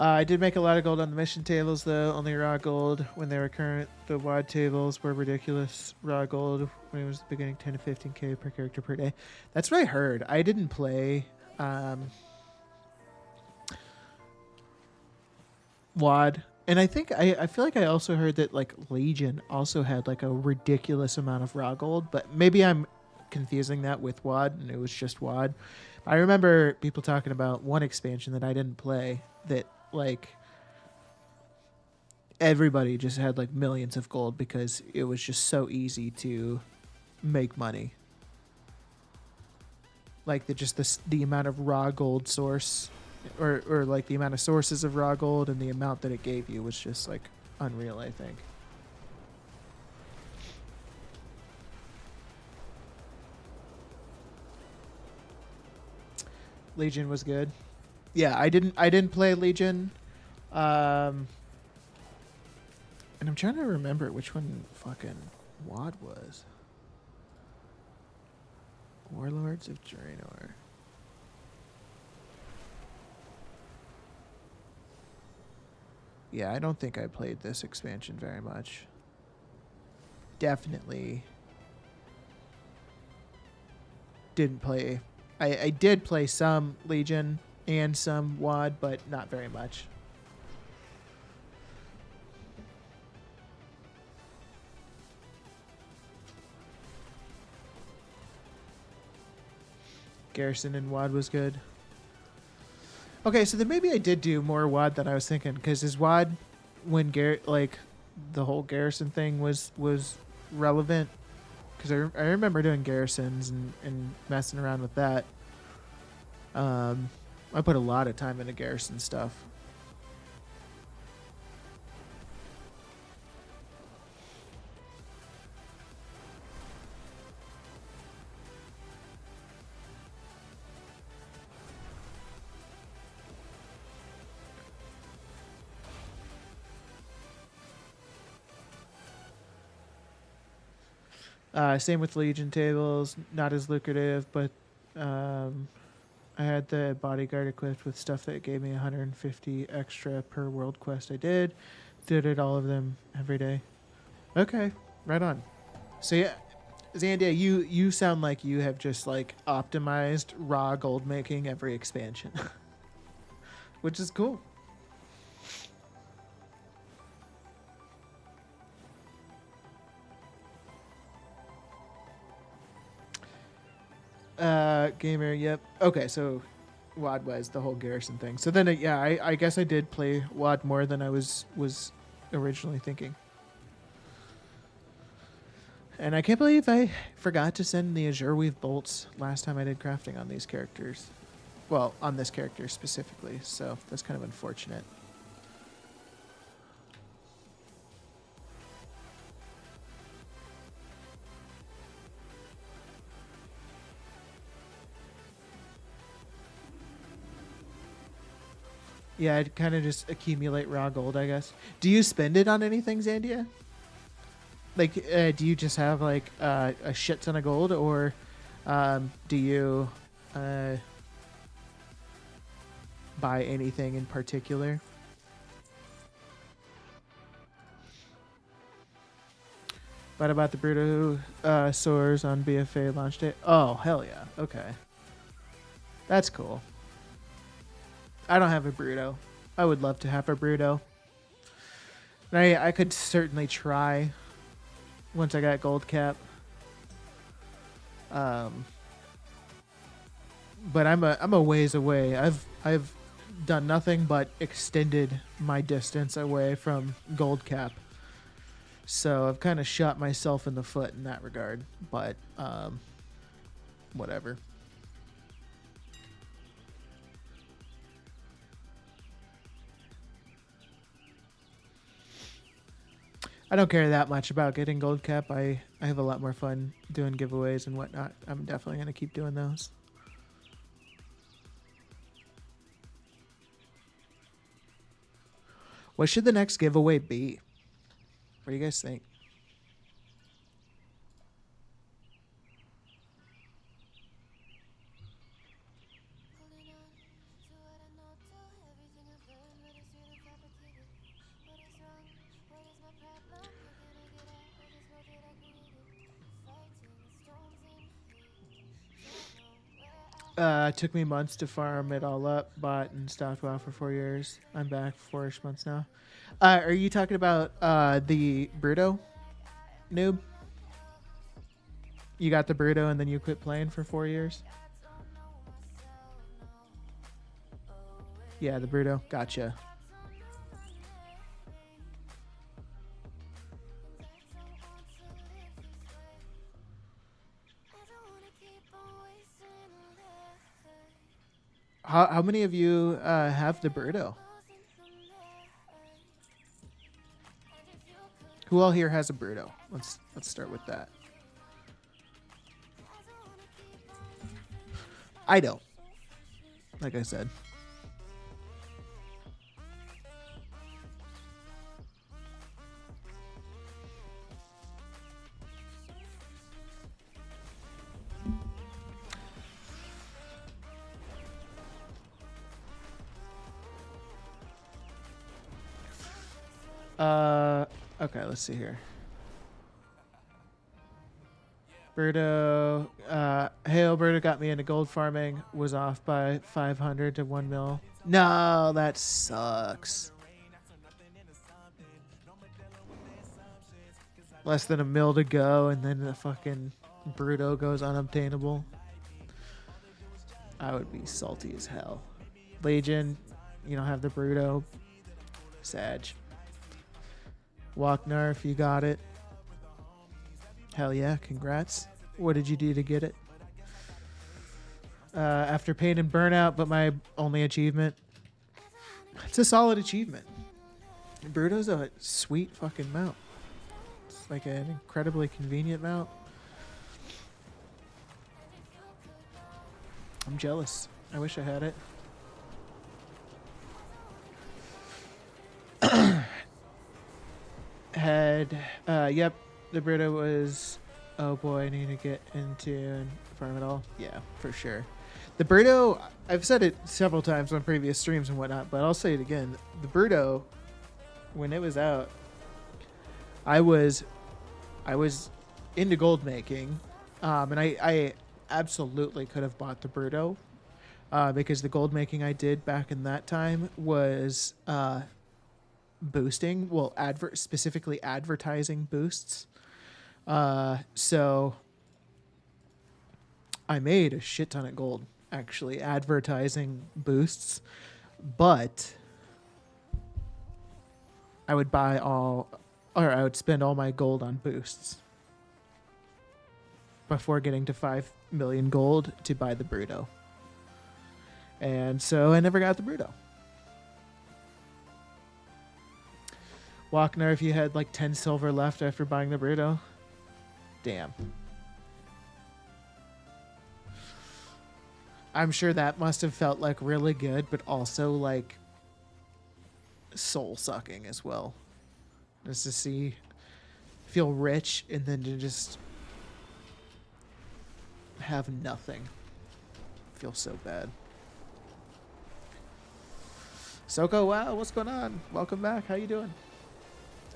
I did make a lot of gold on the mission tables, though. Only raw gold when they were current. The wad tables were ridiculous. Raw gold when it was the beginning, 10 to 15k per character per day. That's what I heard. I didn't play wad. And I think I feel like I also heard that like Legion also had like a ridiculous amount of raw gold, but maybe I'm confusing that with wad and it was just wad. I remember people talking about one expansion that I didn't play that like everybody just had like millions of gold because it was just so easy to make money. Like the amount of raw gold source or like the amount of sources of raw gold and the amount that it gave you was just like unreal, I think. Legion was good. Yeah, I didn't play Legion. And I'm trying to remember which one fucking WoD was. Warlords of Draenor. Yeah, I don't think I played this expansion very much. Definitely didn't play. I did play some Legion and some WoD, but not very much. Garrison and WoD was good. Okay, so then maybe I did do more WoD than I was thinking, because is WoD when like the whole Garrison thing was relevant? Because I remember doing Garrisons and messing around with that. I put a lot of time into Garrison stuff. Same with Legion tables, not as lucrative, but I had the bodyguard equipped with stuff that gave me 150 extra per world quest I did all of them every day. Okay, right on. So yeah, Zandia, you sound like you have just like optimized raw gold making every expansion, which is cool. Gamer, yep. Okay, so WoD was the whole Garrison thing. So then, yeah, I guess I did play WoD more than I was originally thinking. And I can't believe I forgot to send the Azure Weave bolts last time I did crafting on these characters. Well, on this character specifically, so that's kind of unfortunate. Yeah, I'd kind of just accumulate raw gold, I guess. Do you spend it on anything, Zandia? Like, do you just have like a shit ton of gold, or do you buy anything in particular? But about the Bruto soars on BFA launch day. Oh, hell yeah. Okay. That's cool. I don't have a Bruto. I would love to have a Bruto. I could certainly try once I got gold cap. But I'm a ways away. I've done nothing but extended my distance away from gold cap. So I've kind of shot myself in the foot in that regard, but whatever. I don't care that much about getting gold cap. I have a lot more fun doing giveaways and whatnot. I'm definitely going to keep doing those. What should the next giveaway be? What do you guys think? It took me months to farm it all up, bought and stocked WoW for 4 years. I'm back 4-ish months now. Are you talking about the Bruto noob? You got the Bruto and then you quit playing for 4 years? Yeah, the Bruto. Gotcha. How many of you have the Bruto? Who all here has a Bruto? Let's start with that. I don't. Like I said. Okay, let's see here. Berto, hey, Alberto got me into gold farming. Was off by 500 to 1 mil. No, that sucks. Less than a mil to go, and then the fucking Bruto goes unobtainable. I would be salty as hell. Legion, you don't have the Bruto. Sag. Walknarf, you got it. Hell yeah, congrats. What did you do to get it? After pain and burnout, but my only achievement. It's a solid achievement. Bruto's a sweet fucking mount. It's like an incredibly convenient mount. I'm jealous. I wish I had it. Yep, the Bruto was, oh boy, I need to get into and farm it all. Yeah, for sure. The Bruto, I've said it several times on previous streams and whatnot, but I'll say it again. The Bruto, when it was out, I was into gold making, and I absolutely could have bought the Bruto, because the gold making I did back in that time was boosting, well, specifically advertising boosts. So I made a shit ton of gold actually advertising boosts, but I would I would spend all my gold on boosts before getting to 5 million gold to buy the Bruto. And so I never got the Bruto. Walkner, if you had like 10 silver left after buying the Bruto, damn. I'm sure that must have felt like really good, but also like soul sucking as well. Just to feel rich and then to just have nothing. Feel so bad. Soko, wow, what's going on? Welcome back. How you doing?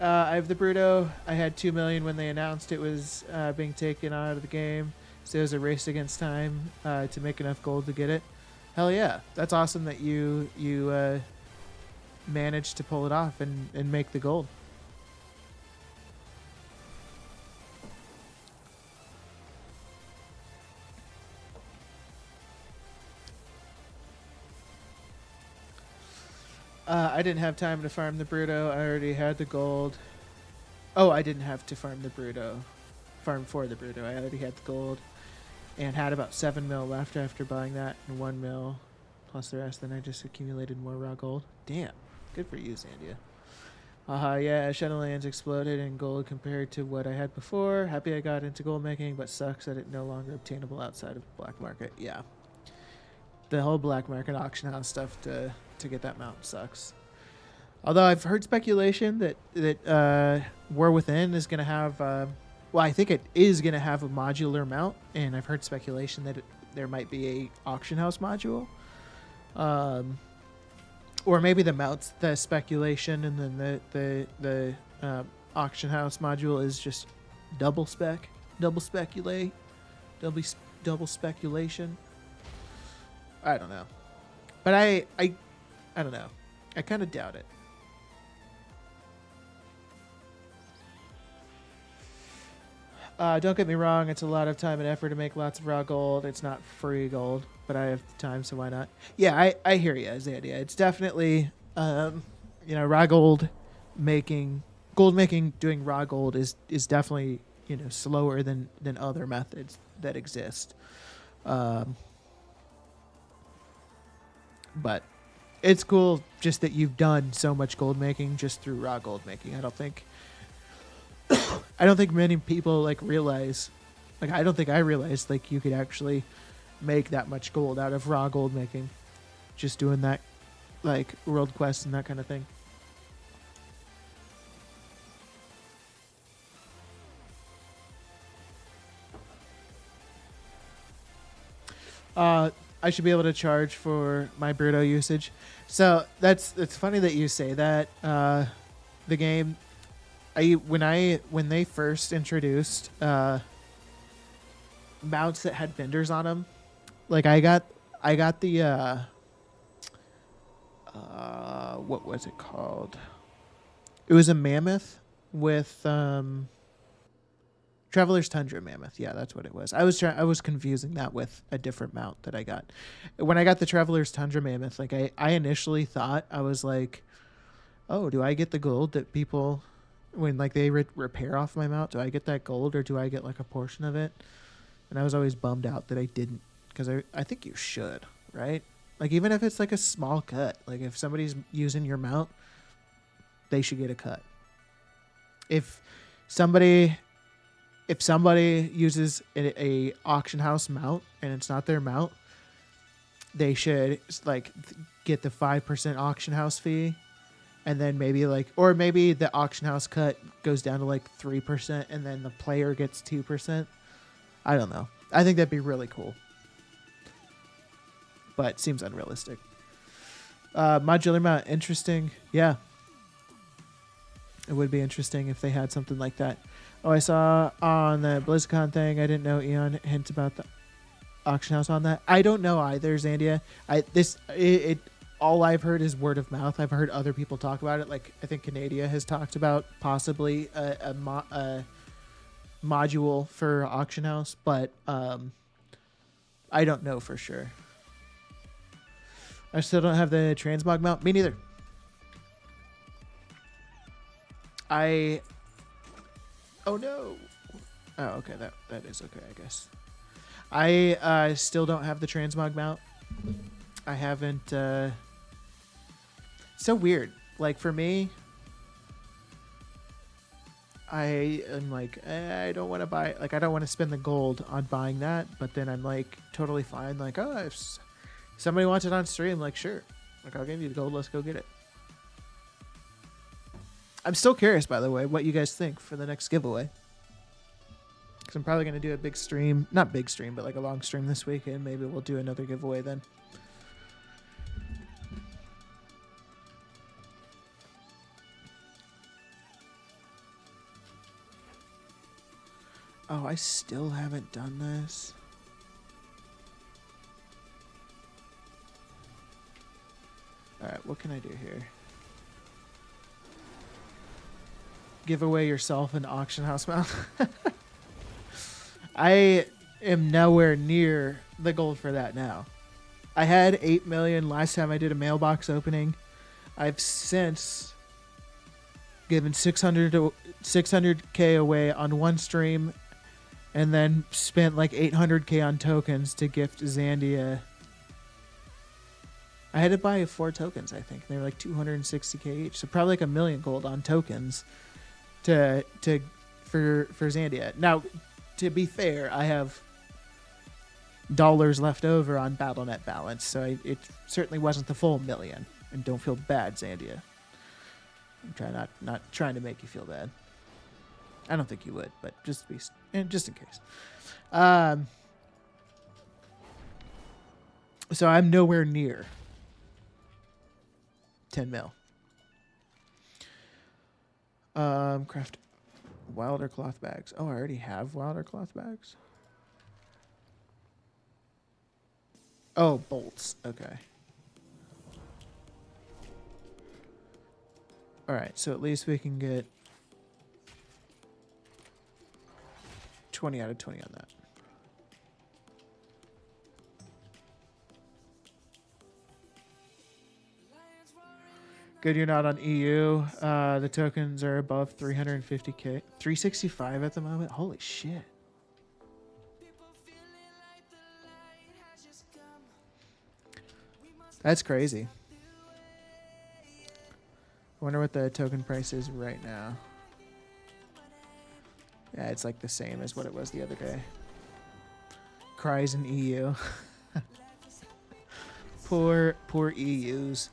I have the Bruto. I had 2 million when they announced it was being taken out of the game. So it was a race against time to make enough gold to get it. Hell yeah. That's awesome that you managed to pull it off and make the gold. I didn't have time to farm the Bruto. I already had the gold. Oh, I didn't have to farm the Bruto. Farm for the Bruto. I already had the gold. And had about 7 mil left after buying that. And 1 mil plus the rest. Then I just accumulated more raw gold. Damn. Good for you, Zandia. Yeah, Shadowlands exploded in gold compared to what I had before. Happy I got into gold making, but sucks that it no longer obtainable outside of black market. Yeah. The whole black market auction house stuff to get that mount sucks. Although I've heard speculation that War Within is going to have, well, I think it is going to have a modular mount, and I've heard speculation that there might be a auction house module, or maybe the mounts the speculation, and then the auction house module is just double speculation. I don't know, but I don't know. I kind of doubt it. Don't get me wrong, it's a lot of time and effort to make lots of raw gold. It's not free gold, but I have time, so why not? Yeah, I hear you, Zandia. It's definitely, raw gold making, doing raw gold is definitely, slower than other methods that exist. But it's cool just that you've done so much gold making just through raw gold making. I don't think many people realize, I don't think I realized you could actually make that much gold out of raw gold making, just doing that, world quests and that kind of thing. I should be able to charge for my Bruto usage. So it's funny that you say that. The game, when they first introduced mounts that had vendors on them, I got the what was it called? It was a mammoth with Traveler's Tundra Mammoth. Yeah, that's what it was. I was confusing that with a different mount that I got. When I got the Traveler's Tundra Mammoth, I initially thought, I was like, oh, do I get the gold that people, when they repair off my mount, do I get that gold or do I get a portion of it? And I was always bummed out that I didn't, because I think you should, right? Even if it's a small cut, if somebody's using your mount, they should get a cut. If somebody uses a auction house mount and it's not their mount, they should get the 5% auction house fee, and then maybe or maybe the auction house cut goes down to 3%, and then the player gets 2%. I don't know. I think that'd be really cool, but seems unrealistic. Modular mount, interesting. Yeah, it would be interesting if they had something like that. Oh, I saw on the BlizzCon thing, I didn't know Eon hint about the auction house on that. I don't know either, Zandia. All I've heard is word of mouth. I've heard other people talk about it. I think Canada has talked about possibly a module for auction house, but I don't know for sure. I still don't have the transmog mount. Me neither. Oh no. Oh, okay. That is okay, I guess. I still don't have the transmog mount. I haven't. So weird. Like for me, I am like, I don't want to buy. Like I don't want to spend the gold on buying that. But then I'm like totally fine. Like, oh, if somebody wants it on stream, like sure, like I'll give you the gold. Let's go get it. I'm still curious, by the way, what you guys think for the next giveaway. Because I'm probably going to do a big stream. Not big stream, but like a long stream this weekend. Maybe we'll do another giveaway then. Oh, I still haven't done this. Alright, what can I do here? Give away yourself an auction house mount. I am nowhere near the gold for that now. I had 8 million last time I did a mailbox opening. I've since given 600K away on one stream and then spent like 800K on tokens to gift Zandia. I had to buy 4 tokens, I think. They were like 260K each. So probably like 1 million gold on tokens for Zandia. Now, to be fair, I have dollars left over on BattleNet balance, so it certainly wasn't the full 1 million. And don't feel bad, Zandia. I'm trying not trying to make you feel bad. I don't think you would, but just in case. So I'm nowhere near 10 mil. Craft wilder cloth bags. Oh, I already have wilder cloth bags. Oh, bolts. Okay. All right, so at least we can get 20 out of 20 on that. Good, you're not on EU. The tokens are above 350K. 365 at the moment? Holy shit. That's crazy. I wonder what the token price is right now. Yeah, it's like the same as what it was the other day. Cries in EU. Poor EUs.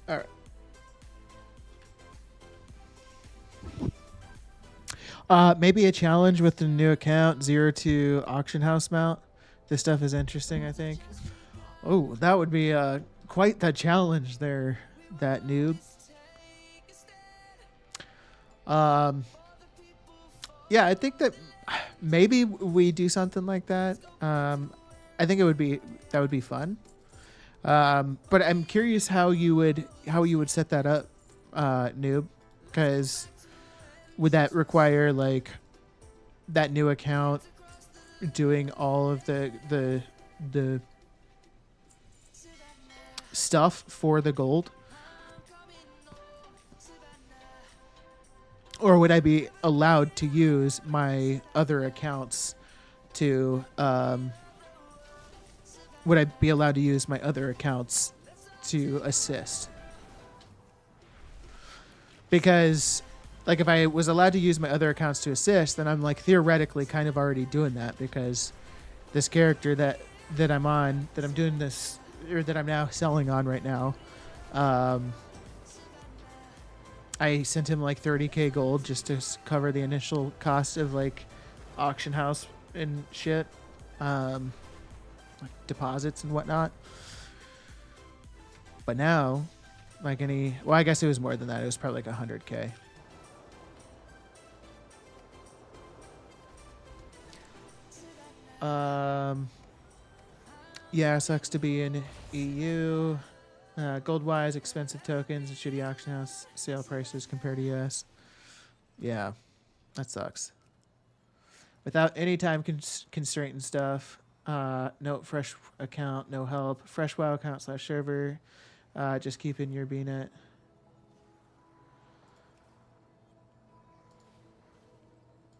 All right. Maybe a challenge with the new account, 0 to auction house mount. This stuff is interesting, I think. Oh, that would be quite the challenge there, that noob. Yeah, I think that maybe we do something like that. I think that would be fun. But I'm curious how you would set that up, noob, because would that require like that new account doing all of the stuff for the gold? Or would I be allowed to use my other accounts to assist? Because like if I was allowed to use my other accounts to assist, then I'm like theoretically kind of already doing that, because this character that I'm on, that I'm doing this, or that I'm now selling on right now, I sent him like 30K gold just to cover the initial cost of like auction house and shit, like deposits and whatnot. But now, like I guess it was more than that. It was probably like 100K. Yeah, sucks to be in EU. Gold wise, expensive tokens and shitty auction house sale prices compared to US. Yeah, that sucks. Without any time constraint and stuff. No fresh account, no help. Fresh WoW account / server. Just keeping your BNet.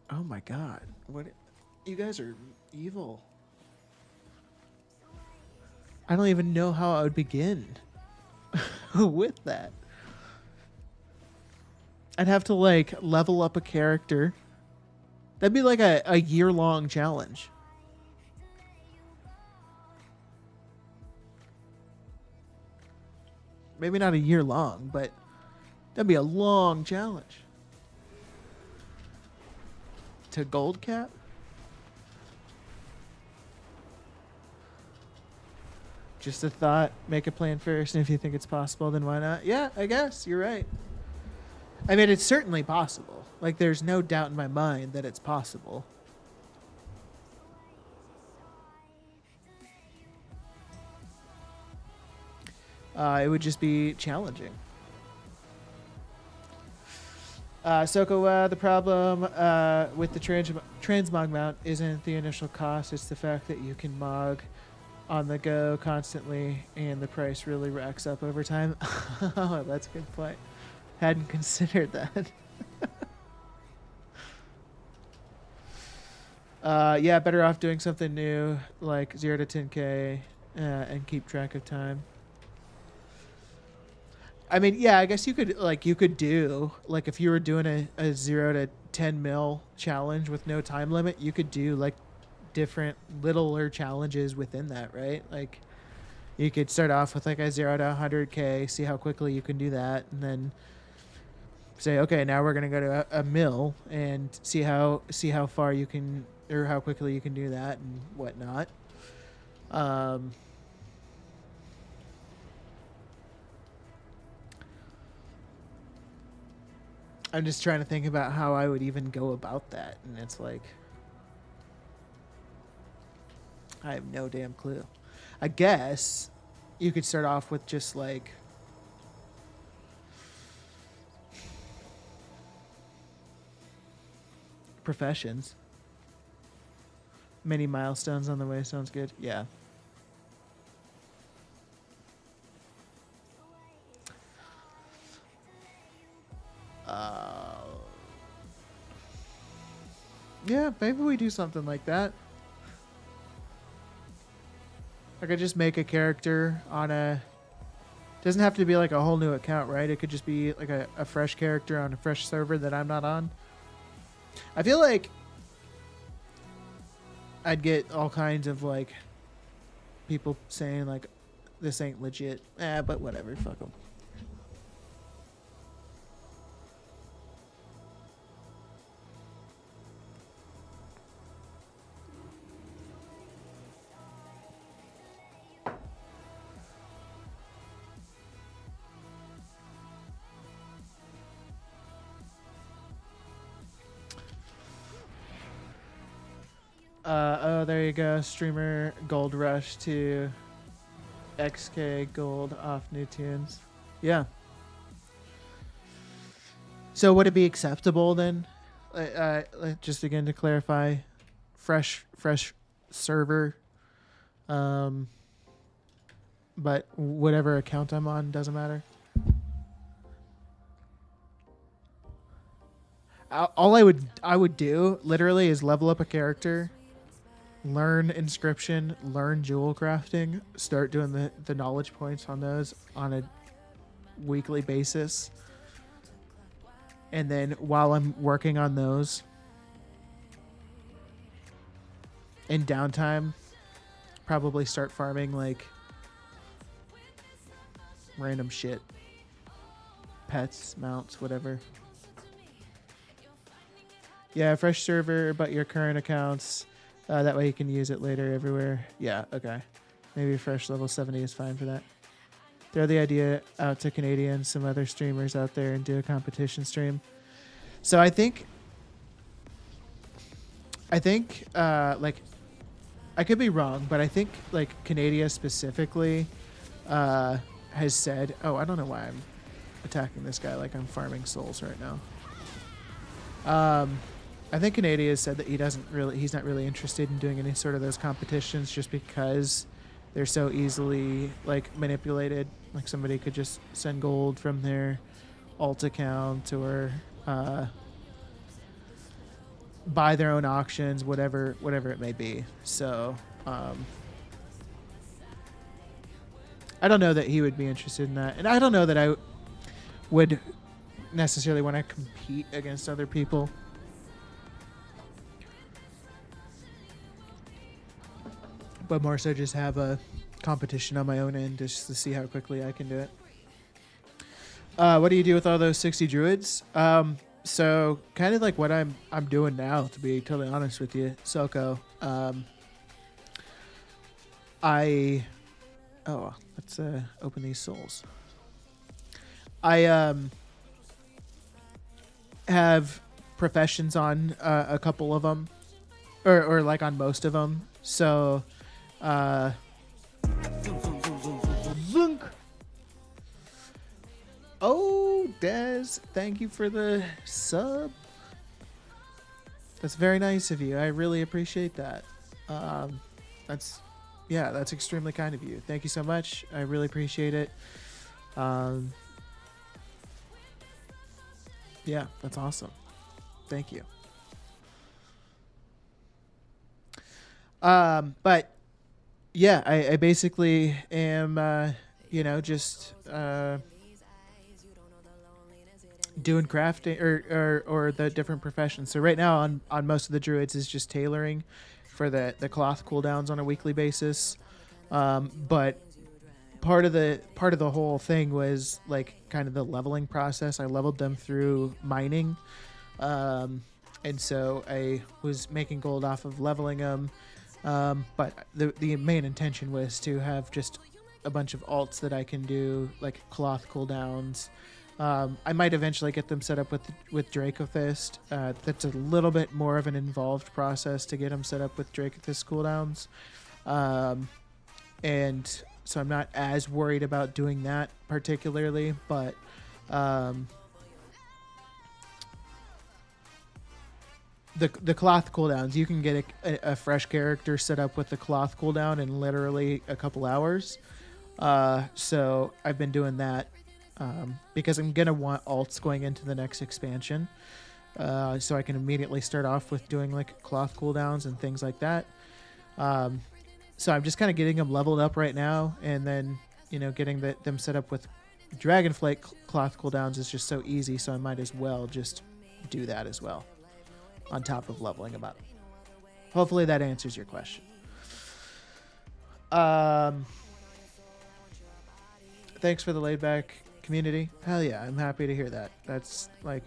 Oh my god. What? You guys are evil. I don't even know how I would begin with that. I'd have to like level up a character. That'd be like a year-long challenge. Maybe not a year long, but that'd be a long challenge. To gold cap? Just a thought. Make a plan first, and if you think it's possible, then why not? Yeah, I guess. You're right. I mean, it's certainly possible. Like, there's no doubt in my mind that it's possible. It would just be challenging. Soko, the problem with the transmog mount isn't the initial cost. It's the fact that you can mog on the go constantly, and the price really racks up over time. Oh, that's a good point. Hadn't considered that. Yeah, better off doing something new, like 0 to 10K, and keep track of time. I mean, yeah, I guess you could do, like, if you were doing a 0 to 10 mil challenge with no time limit, you could do, like, different littler challenges within that, right? Like, you could start off with, like, a 0 to 100K, see how quickly you can do that, and then say, okay, now we're going to go to a mil and see how far you can, or how quickly you can do that and whatnot. I'm just trying to think about how I would even go about that, and it's like, I have no damn clue. I guess you could start off with just like professions. Many milestones on the way sounds good. Yeah. Yeah, maybe we do something like that. I could just make a character on a... Doesn't have to be like a whole new account, right? It could just be like a fresh character on a fresh server that I'm not on. I feel like I'd get all kinds of like people saying like, this ain't legit. But whatever, fuck them. Oh, there you go. Streamer Gold Rush to XK Gold off new tunes. Yeah. So would it be acceptable then? Just again to clarify, fresh server. But whatever account I'm on doesn't matter. All I would do literally is level up a character, learn inscription, learn jewel crafting, start doing the knowledge points on those on a weekly basis. And then while I'm working on those in downtime, probably start farming like random shit. Pets, mounts, whatever. Yeah, fresh server, but your current accounts. That way you can use it later everywhere. Yeah, okay. Maybe fresh level 70 is fine for that. Throw the idea out to Canadians, some other streamers out there, and do a competition stream. So I think like I could be wrong, but I think like Canada specifically has said, oh, I don't know why I'm attacking this guy like I'm farming souls right now. I think Canada has said that he's not really interested in doing any sort of those competitions just because they're so easily like manipulated. Like somebody could just send gold from their alt account or buy their own auctions, whatever it may be. So I don't know that he would be interested in that, and I don't know that I would necessarily want to compete against other people. But more so just have a competition on my own end just to see how quickly I can do it. What do you do with all those 60 druids? So kind of like what I'm doing now, to be totally honest with you, Soko. Let's open these souls. I have professions on a couple of them, or like on most of them. So, Zunk. Oh, Des, thank you for the sub. That's very nice of you. I really appreciate that. That's extremely kind of you. Thank you so much. I really appreciate it. Yeah, that's awesome. Thank you. But yeah, I basically am, just doing crafting or the different professions. So right now on most of the druids is just tailoring for the cloth cooldowns on a weekly basis. But part of the whole thing was like kind of the leveling process. I leveled them through mining. And so I was making gold off of leveling them. But the main intention was to have just a bunch of alts that I can do, like cloth cooldowns. I might eventually get them set up with Dracothist. That's a little bit more of an involved process to get them set up with Dracothist cooldowns. And so I'm not as worried about doing that particularly, but the cloth cooldowns, you can get a fresh character set up with the cloth cooldown in literally a couple hours. So I've been doing that because I'm going to want alts going into the next expansion. So I can immediately start off with doing like cloth cooldowns and things like that. So I'm just kind of getting them leveled up right now, and then, getting them set up with Dragonflight cloth cooldowns is just so easy, so I might as well just do that as well, on top of leveling them up. Hopefully that answers your question. Thanks for the laid back community. Hell yeah, I'm happy to hear that. That's like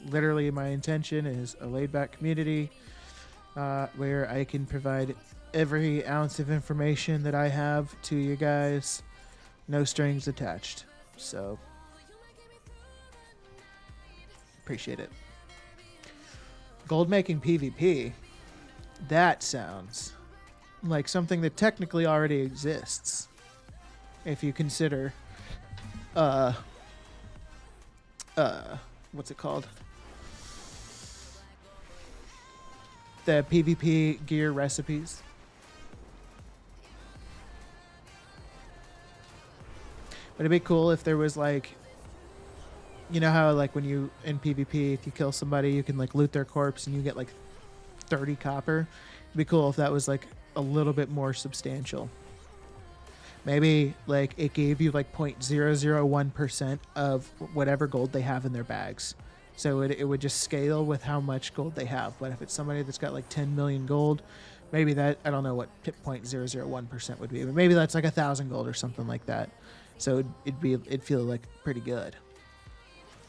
literally my intention is a laid back community where I can provide every ounce of information that I have to you guys, no strings attached. So appreciate it. Gold making PvP, that sounds like something that technically already exists, if you consider what's it called, the PvP gear recipes. But it'd be cool if there was like, how like when you in PvP, if you kill somebody, you can like loot their corpse and you get like 30 copper. It'd be cool if that was like a little bit more substantial. Maybe like it gave you like 0.001% of whatever gold they have in their bags. So it would just scale with how much gold they have. But if it's somebody that's got like 10 million gold, maybe that, I don't know what 0.001% would be, but maybe that's like 1,000 gold or something like that. So it'd feel like pretty good.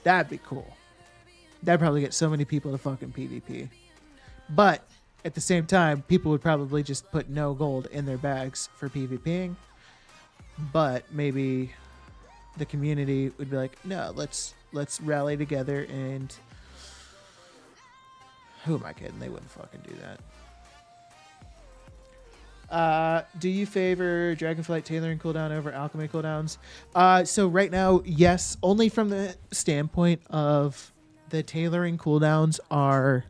That'd be cool. That'd probably get so many people to fucking PvP. But at the same time, people would probably just put no gold in their bags for PvPing. But maybe the community would be like, no, let's rally together and who am I kidding? They wouldn't fucking do that. Do you favor Dragonflight tailoring cooldown over alchemy cooldowns? So right now, yes, only from the standpoint of the tailoring cooldowns are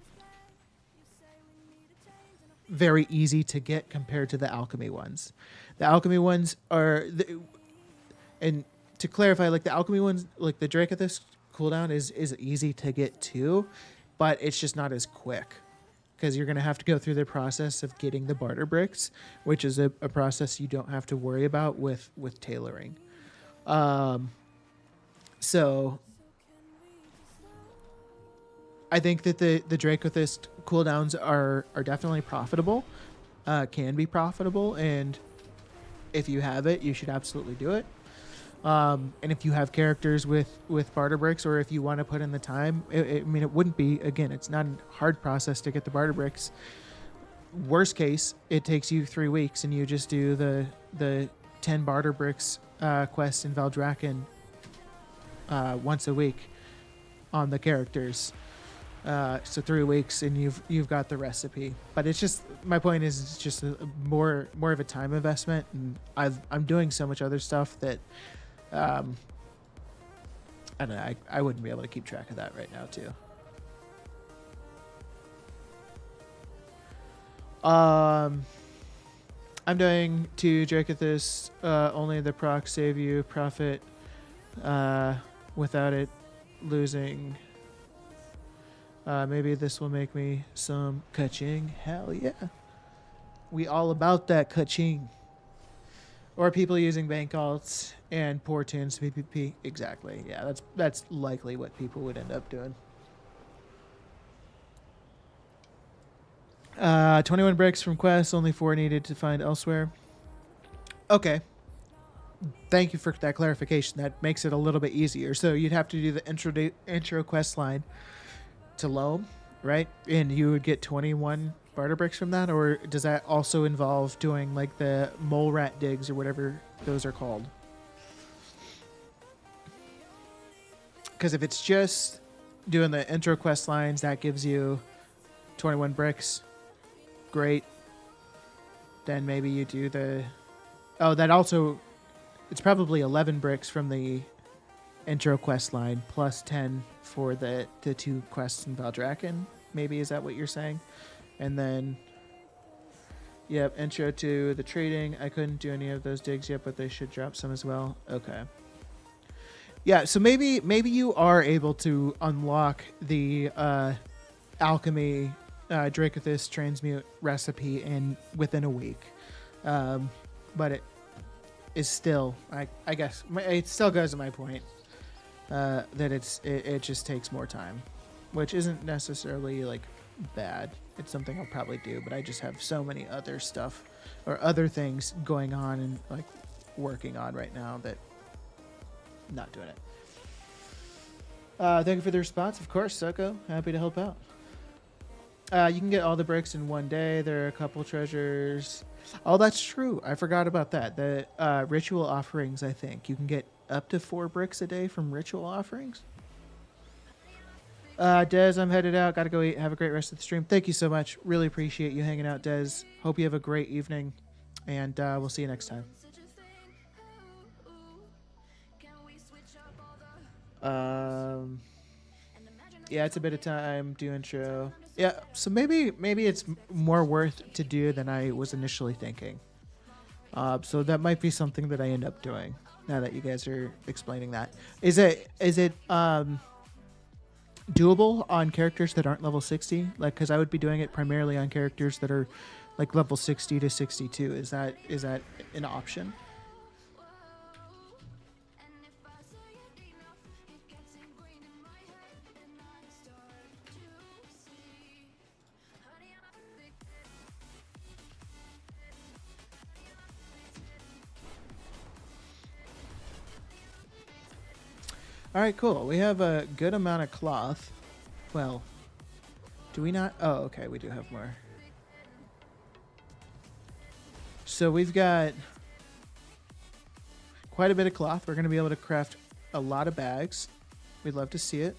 very easy to get compared to the alchemy ones. The alchemy ones are, and to clarify, like the alchemy ones, like the Dracothisk cooldown is easy to get too, but it's just not as quick because you're going to have to go through the process of getting the barter bricks, which is a process you don't have to worry about with tailoring. So I think that the Dracothisk cooldowns are definitely profitable, can be profitable, and if you have it, you should absolutely do it. And if you have characters with barter bricks, or if you want to put in the time, I mean, it wouldn't be, again, it's not a hard process to get the barter bricks. Worst case, it takes you 3 weeks and you just do the 10 barter bricks quest in Valdrakken once a week on the characters. So 3 weeks and you've got the recipe. But it's just, my point is, it's just more of a time investment, and I'm doing so much other stuff that I don't know, I wouldn't be able to keep track of that right now too. I'm doing 2 Dracothisk, only the proc save you profit without it losing. Maybe this will make me some ka-ching. Hell yeah. We all about that ka-ching. Or people using bank alts and poor tunes to PvP. Exactly. Yeah, that's likely what people would end up doing. 21 bricks from quests, only 4 needed to find elsewhere. Okay. Thank you for that clarification. That makes it a little bit easier. So you'd have to do the intro quest line to Loam, right? And you would get 21 barter bricks from that, or does that also involve doing like the mole rat digs or whatever those are called? Because if it's just doing the intro quest lines, that gives you 21 bricks. Great. Then maybe you do the... Oh, that also... It's probably 11 bricks from the intro quest line plus 10 for the 2 quests in Valdrakken. Maybe, is that what you're saying? And then, yep, intro to the trading. I couldn't do any of those digs yet, but they should drop some as well. Okay. Yeah, so maybe you are able to unlock the alchemy Dracothisk transmute recipe within a week. But it is still, I guess, it still goes to my point that it just takes more time, which isn't necessarily like bad. It's something I'll probably do, but I just have so many other stuff or other things going on and like working on right now that I'm not doing it. Thank you for the response. Of course, Soko. Happy to help out. You can get all the bricks in one day. There are a couple treasures. Oh, that's true. I forgot about that. The ritual offerings, I think. You can get up to 4 bricks a day from ritual offerings. Des, I'm headed out. Gotta go eat. Have a great rest of the stream. Thank you so much. Really appreciate you hanging out, Des. Hope you have a great evening, and we'll see you next time. Yeah, it's a bit of time. Do intro. Yeah, so maybe it's more worth to do than I was initially thinking. So that might be something that I end up doing now that you guys are explaining that. Is it doable on characters that aren't level 60? Like, because I would be doing it primarily on characters that are like level 60 to 62. Is that an option? All right, cool. We have a good amount of cloth. Well, do we not? Oh, okay, we do have more. So we've got quite a bit of cloth. We're going to be able to craft a lot of bags. We'd love to see it.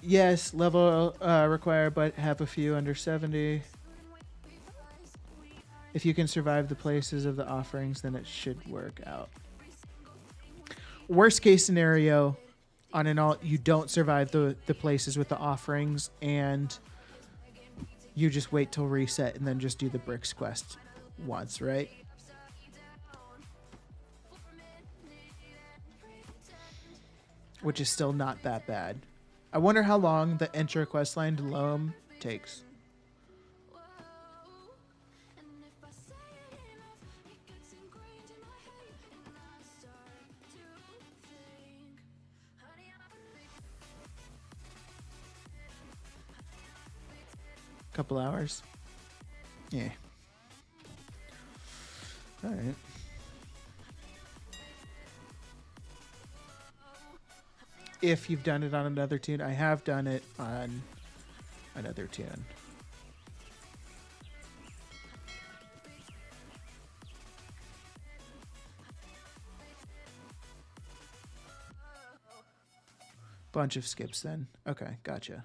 Yes, level required, but have a few under 70. If you can survive the places of the offerings, then it should work out. Worst case scenario, on an alt, you don't survive the places with the offerings, and you just wait till reset and then just do the bricks quest once, right? Which is still not that bad. I wonder how long the intro quest line to Loam takes. Couple hours. Yeah. All right. If you've done it on another tune, I have done it on another tune. Bunch of skips then. Okay, gotcha.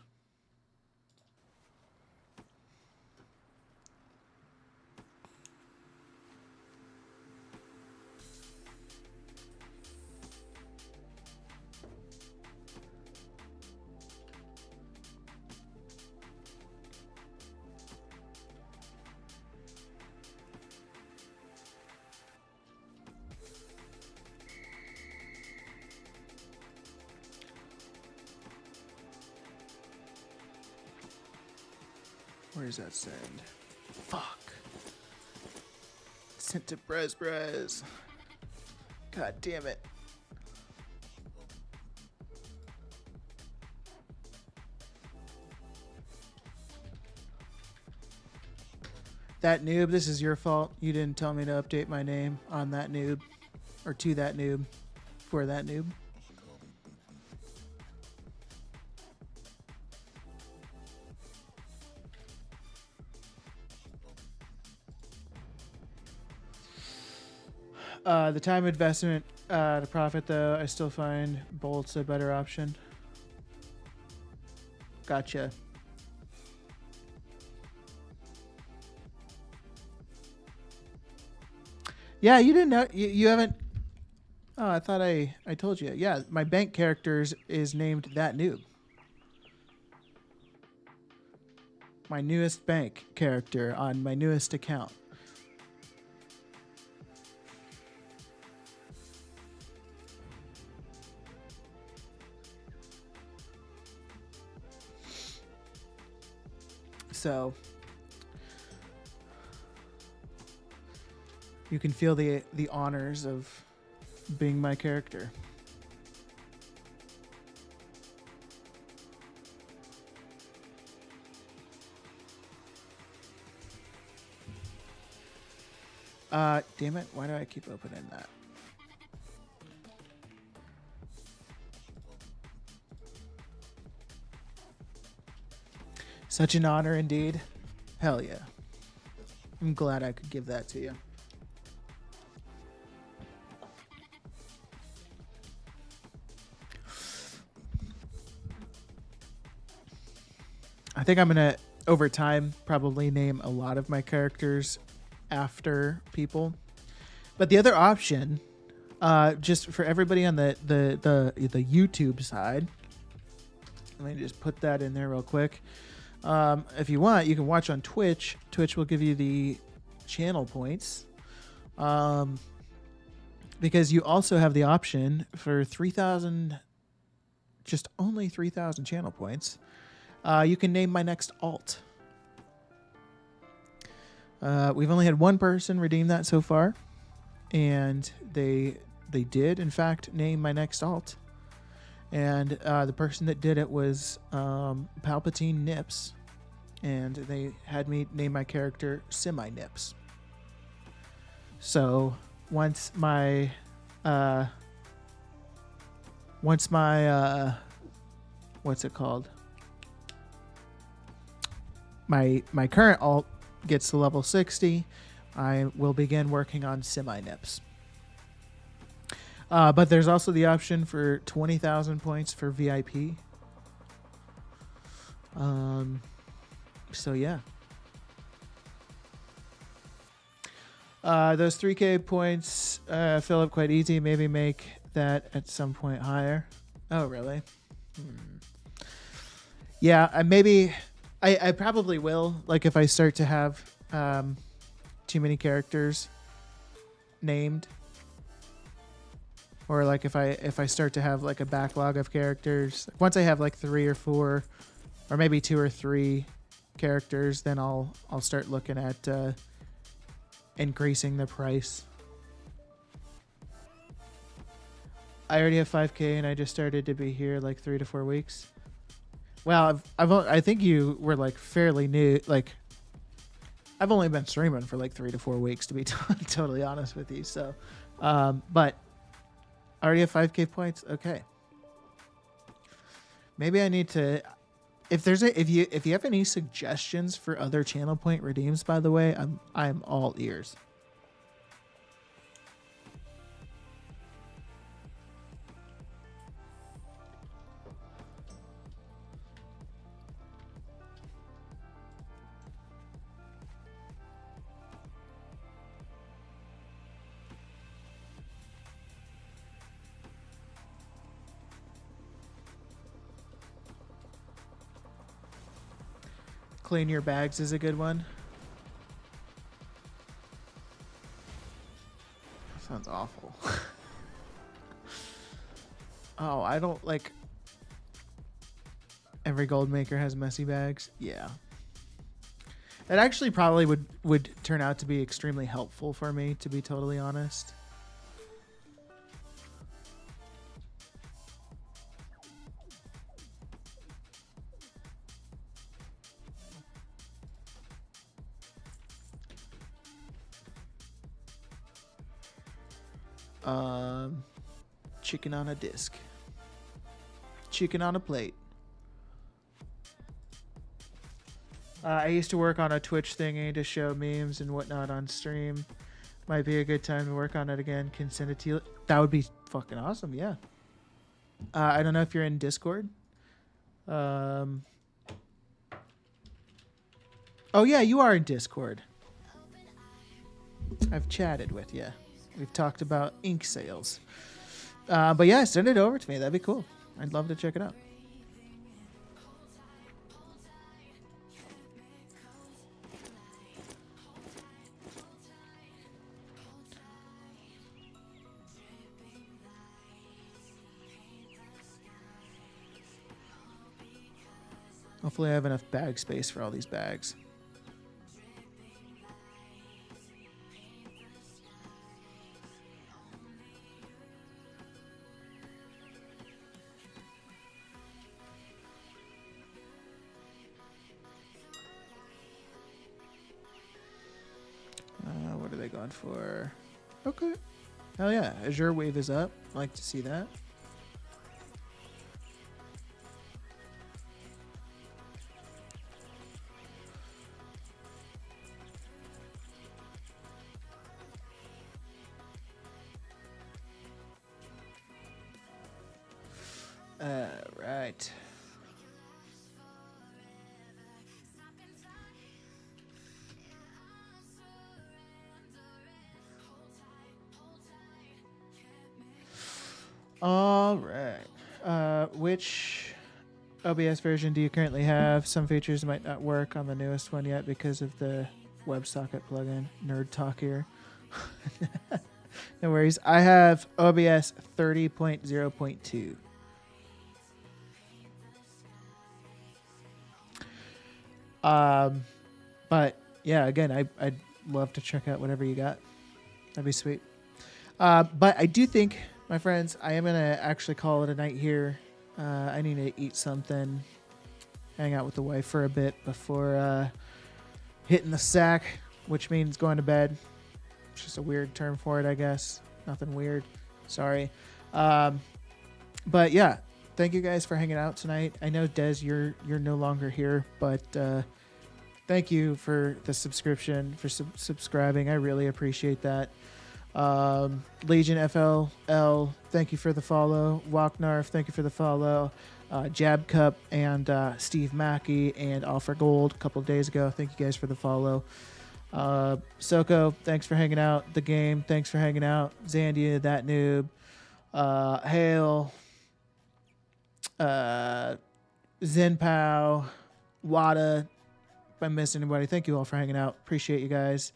Where does that send? Fuck. Sent to Brez. God damn it. That noob, this is your fault. You didn't tell me to update my name on that noob. Or to that noob. For that noob. The time investment to profit, though, I still find Bolt's a better option. Gotcha. Yeah, you didn't know. You haven't. Oh, I thought I told you. Yeah, my bank characters is named That Noob. My newest bank character on my newest account. So you can feel the honors of being my character. Damn it, why do I keep opening that? Such an honor indeed. Hell yeah. I'm glad I could give that to you. I think I'm going to, over time, probably name a lot of my characters after people. But the other option, just for everybody on the YouTube side, let me just put that in there real quick. If you want, you can watch on Twitch. Twitch will give you the channel points. Because you also have the option for 3,000, just only 3,000 channel points. You can name my next alt. We've only had one person redeem that so far. And they did, in fact, name my next alt. And the person that did it was Palpatine Nips. And they had me name my character Semi-Nips. So once my what's it called? My current alt gets to level 60, I will begin working on Semi-Nips. But there's also the option for 20,000 points for VIP. So yeah. Those 3K points fill up quite easy. Maybe make that at some point higher. Oh, really? Yeah, I probably will. Like if I start to have too many characters named, or like if I start to have like a backlog of characters. Once I have like 3 or 4, or maybe 2 or 3 characters, then I'll start looking at increasing the price. I already have 5K and I just started to be here like 3 to 4 weeks. Well, I think you were like fairly new. Like I've only been streaming for like 3 to 4 weeks to be totally honest with you. So, but I already have 5K points. Okay. Maybe I need to. If you have any suggestions for other channel point redeems, by the way, I'm all ears. Clean your bags is a good one. That sounds awful. Oh, I don't like. Every gold maker has messy bags. Yeah. It actually probably would turn out to be extremely helpful for me, to be totally honest. Chicken on a disc. Chicken on a plate. I used to work on a Twitch thingy to show memes and whatnot on stream. Might be a good time to work on it again. Can send it to you. That would be fucking awesome. Yeah. I don't know if you're in Discord. Oh yeah, you are in Discord. I've chatted with you. We've talked about ink sales. But yeah, send it over to me. That'd be cool. I'd love to check it out. Hopefully I have enough bag space for all these bags. What are they going for? Okay. Hell yeah. Azure Wave is up. I like to see that. Right. All right. Which OBS version do you currently have? Some features might not work on the newest one yet because of the WebSocket plugin. Nerd talk here. No worries. I have OBS 30.0.2. But yeah, again, I'd love to check out whatever you got. That'd be sweet. But I do think, my friends, I am going to actually call it a night here. I need to eat something, hang out with the wife for a bit before hitting the sack, which means going to bed. It's just a weird term for it, I guess. Nothing weird. Sorry. But yeah, thank you guys for hanging out tonight. I know, Des, you're no longer here, but thank you for the subscription, for subscribing. I really appreciate that. Legion FLL, thank you for the follow. Walknarf, thank you for the follow. Jab Cup and Steve Mackey and Offer Gold a couple of days ago. Thank you guys for the follow. Soko, thanks for hanging out. The Game, thanks for hanging out. Zandia, That Noob, Hale, Zen Pow, Wada. If I missed anybody, thank you all for hanging out. Appreciate you guys.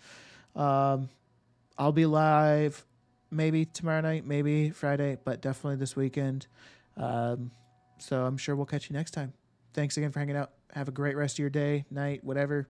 I'll be live maybe tomorrow night, maybe Friday, but definitely this weekend. So I'm sure we'll catch you next time. Thanks again for hanging out. Have a great rest of your day, night, whatever.